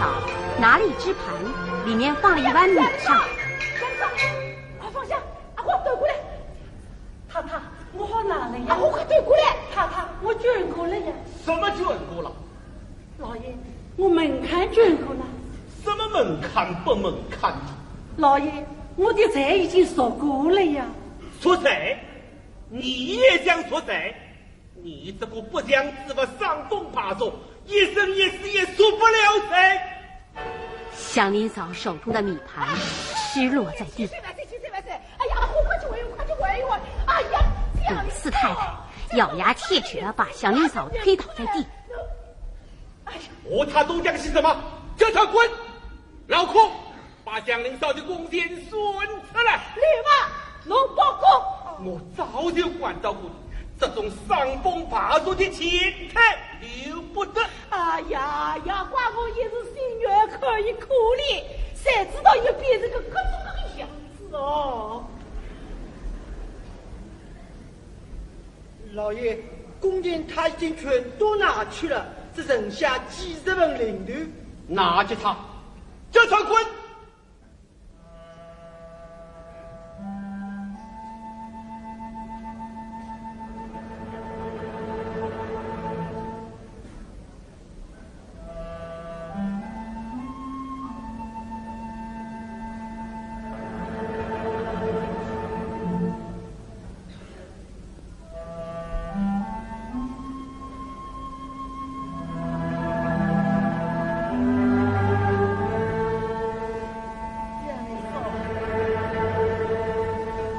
嫂拿了一只盘，里面放了一碗米上。杨嫂，快放下，阿花端过来。太太，我好拿了呀。阿花快端过来。太太，我捐过了呀。什么捐过了？老爷，我门槛捐过了。什么门槛不门槛？老爷，我的债已经赎过了呀。赎债？你也想赎债？你这个不讲自不伤风爬树，一生一世也赎不了债。祥林嫂手中的米盘失落在地。哎呀，快去喂，快去喂我！哎呀，李四太太咬牙切齿地把祥林嫂推倒在地。他都讲是什么？叫他滚！老孔，把祥林嫂的弓箭顺出来。立马弄报告。我早就管到过你，这种伤风爬树的钱财留不得。哎呀呀，寡妇也是心愿可以苦力，谁知道又变成个各种各样子哦。老爷，弓箭他已经全都拿去了，只剩下几十份零头。拿着他，叫他滚！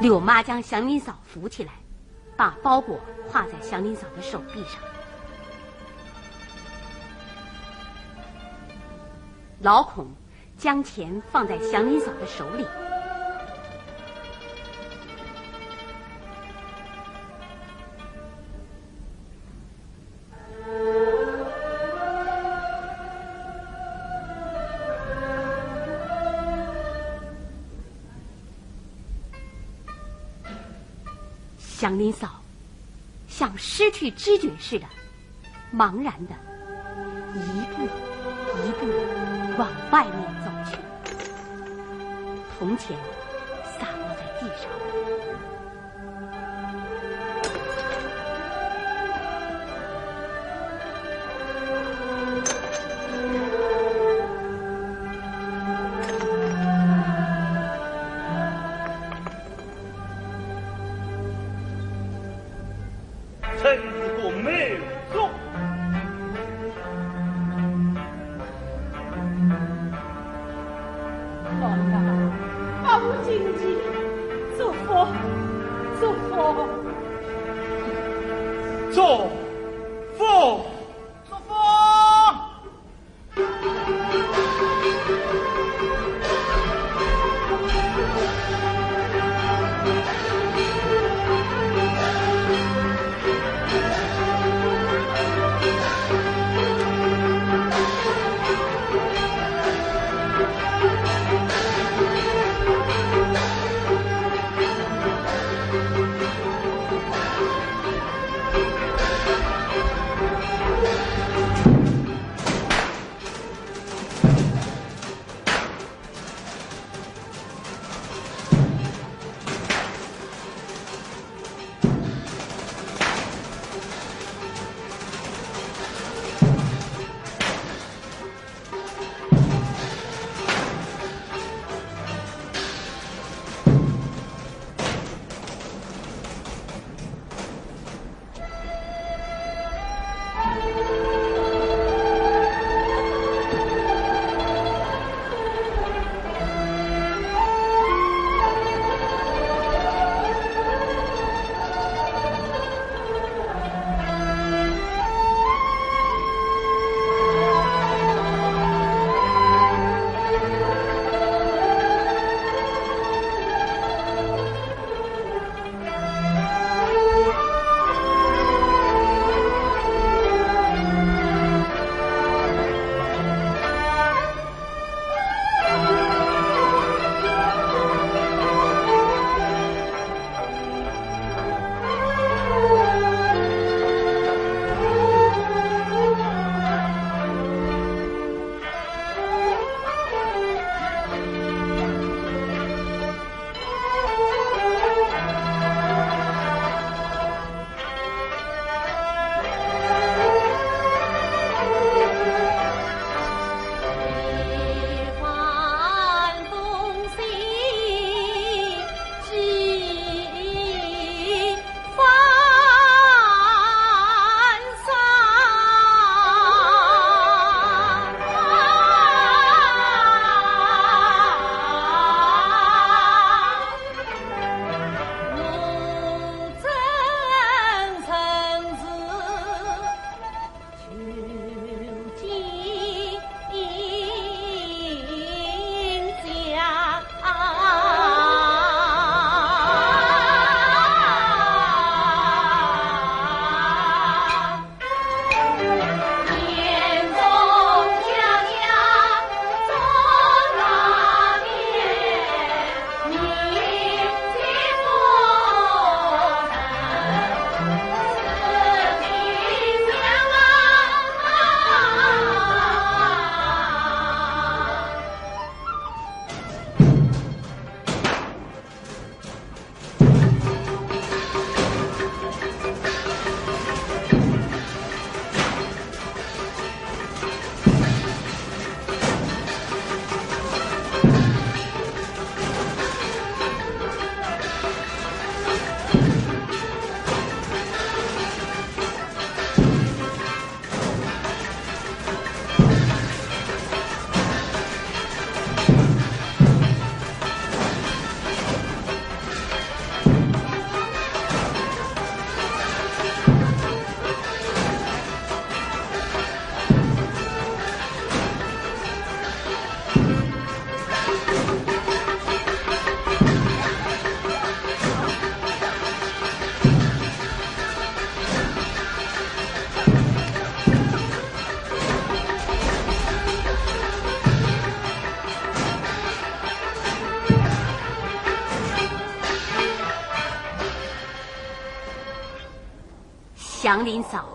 柳妈将祥林嫂扶起来，把包裹挎在祥林嫂的手臂上。老孔将钱放在祥林嫂的手里。祥林嫂像失去知觉似的，茫然的一步一步往外面走去，铜钱洒落在地上。臣子过没有错。老大，把我紧紧祝福，祝福，祝福，祝福。祥林嫂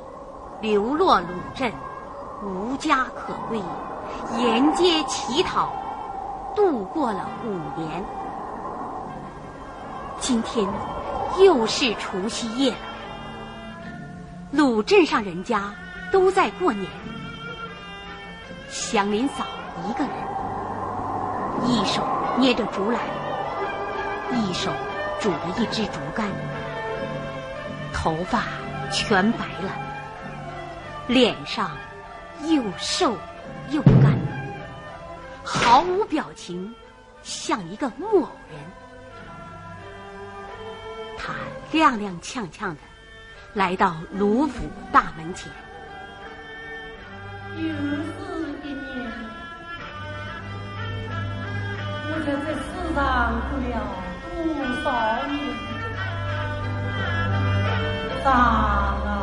流落鲁镇，无家可归，沿街乞讨，度过了5年。今天又是除夕夜了，鲁镇上人家都在过年，祥林嫂一个人，一手捏着竹篮，一手拄着一支竹竿，头发全白了，脸上又瘦又干，毫无表情，像一个木偶人。他踉踉跄跄的来到卢府大门前。又是一年，我在这世上过了多少年？长啊！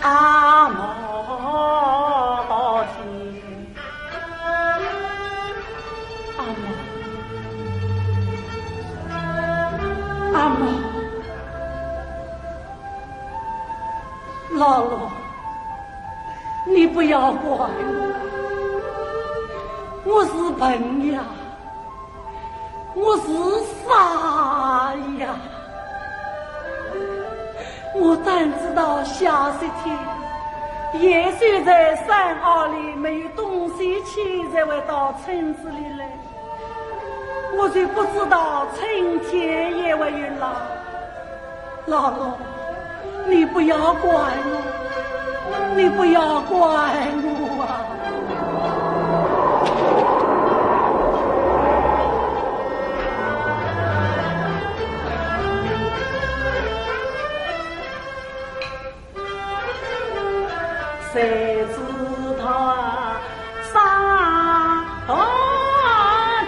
阿毛你不要怪我是笨呀，我是傻呀，我但知道下些天也许在山坳里没有东西吃，才会到村子里来，我就不知道春天也会有来。姥姥，你不要怪我，你不要怪我啊！谁知他上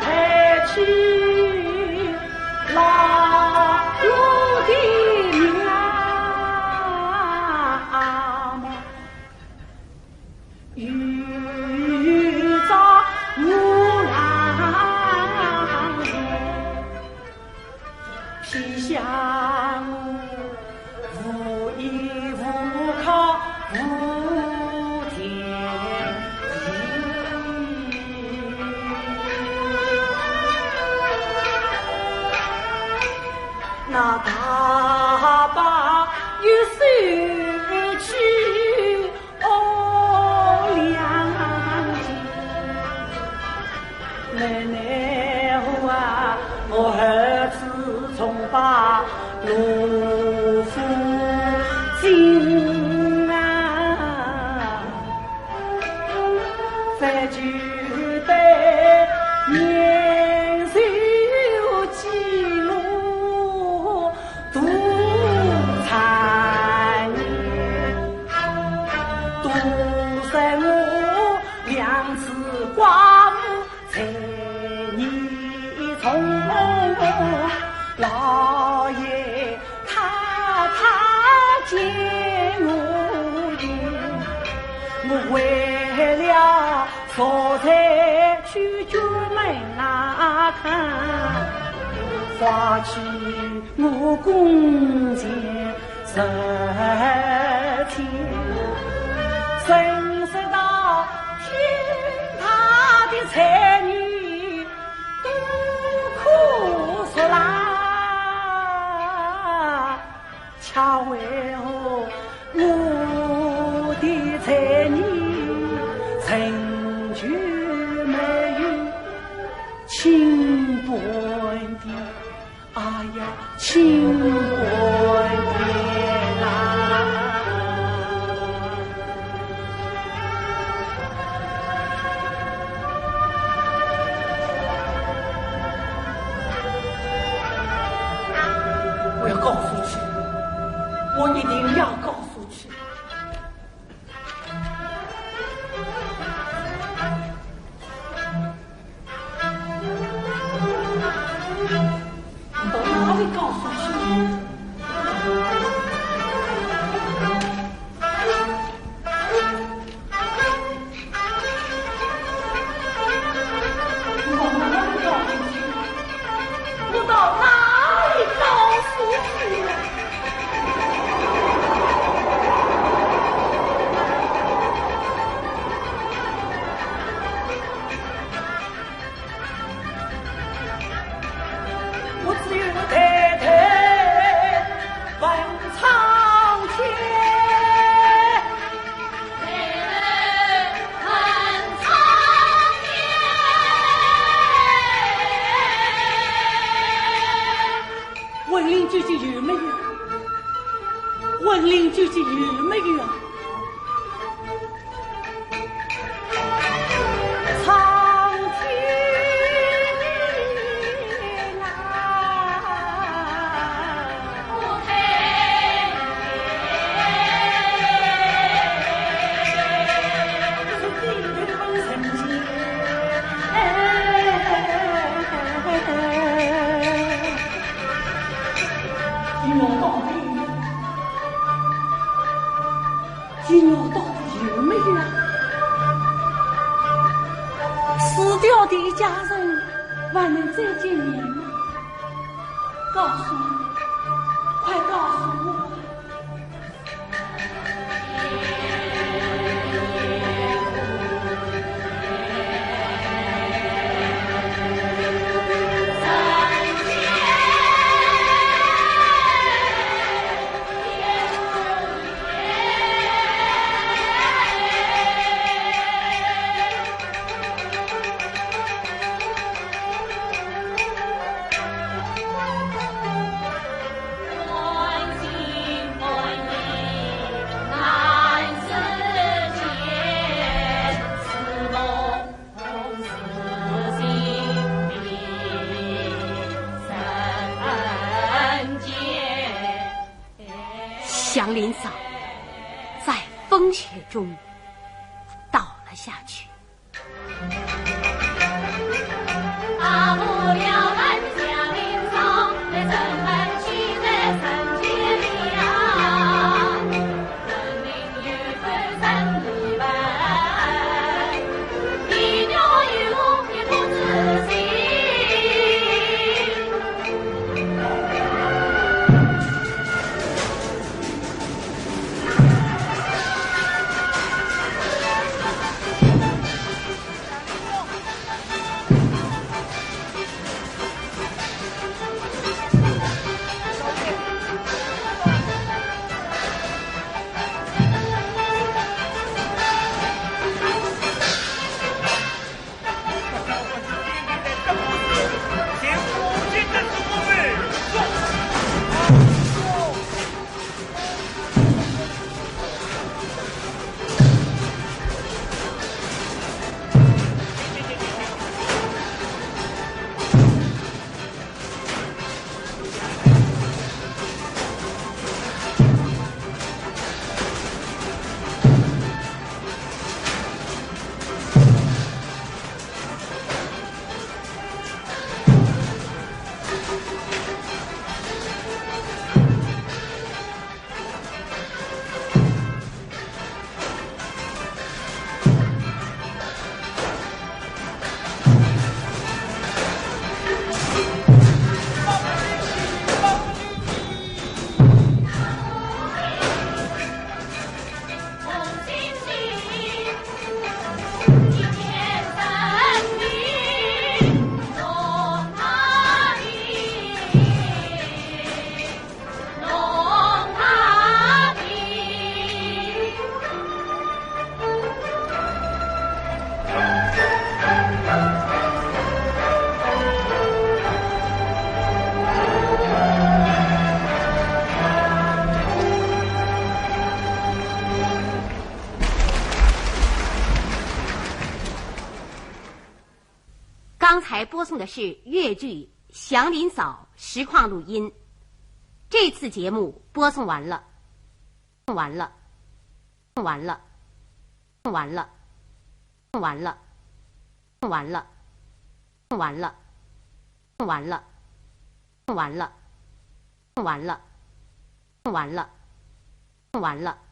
台去拉路的娘遇着木兰皮箱无依无靠无那大把又收去哦两斤，奶奶我啊，我儿子从把农夫进啊，再就得年岁几路。独残年，独生我两次寡妇，才你从老爷太太见我言，我为了所在去军门那看。花去我弓箭10天，深受到天塌的才女多苦说啦，恰为何我的才女成就没有亲本的，哎呀，亲本的啊！我要告诉去，我一定要告诉去。到哪里告诉去？我到哪里告诉去？我只有太太问苍天，太太问苍天，文林究竟有没有？文林究竟有没有啊？苍天啊！我太是地头问神仙，金牛到底有没有啊？死掉的一家人还能再见面吗？告诉我，快告诉我！林嫂在风雪中倒了下去。大不了俺家林嫂在城门去在城街里啊，人民有分三一半，一鸟有一不知心。刚才播送的是越剧《祥林嫂》实况录音。这次节目播送完了，完了，完了，完了，完了，完了，完了，完了，完了，完了，完了，完了。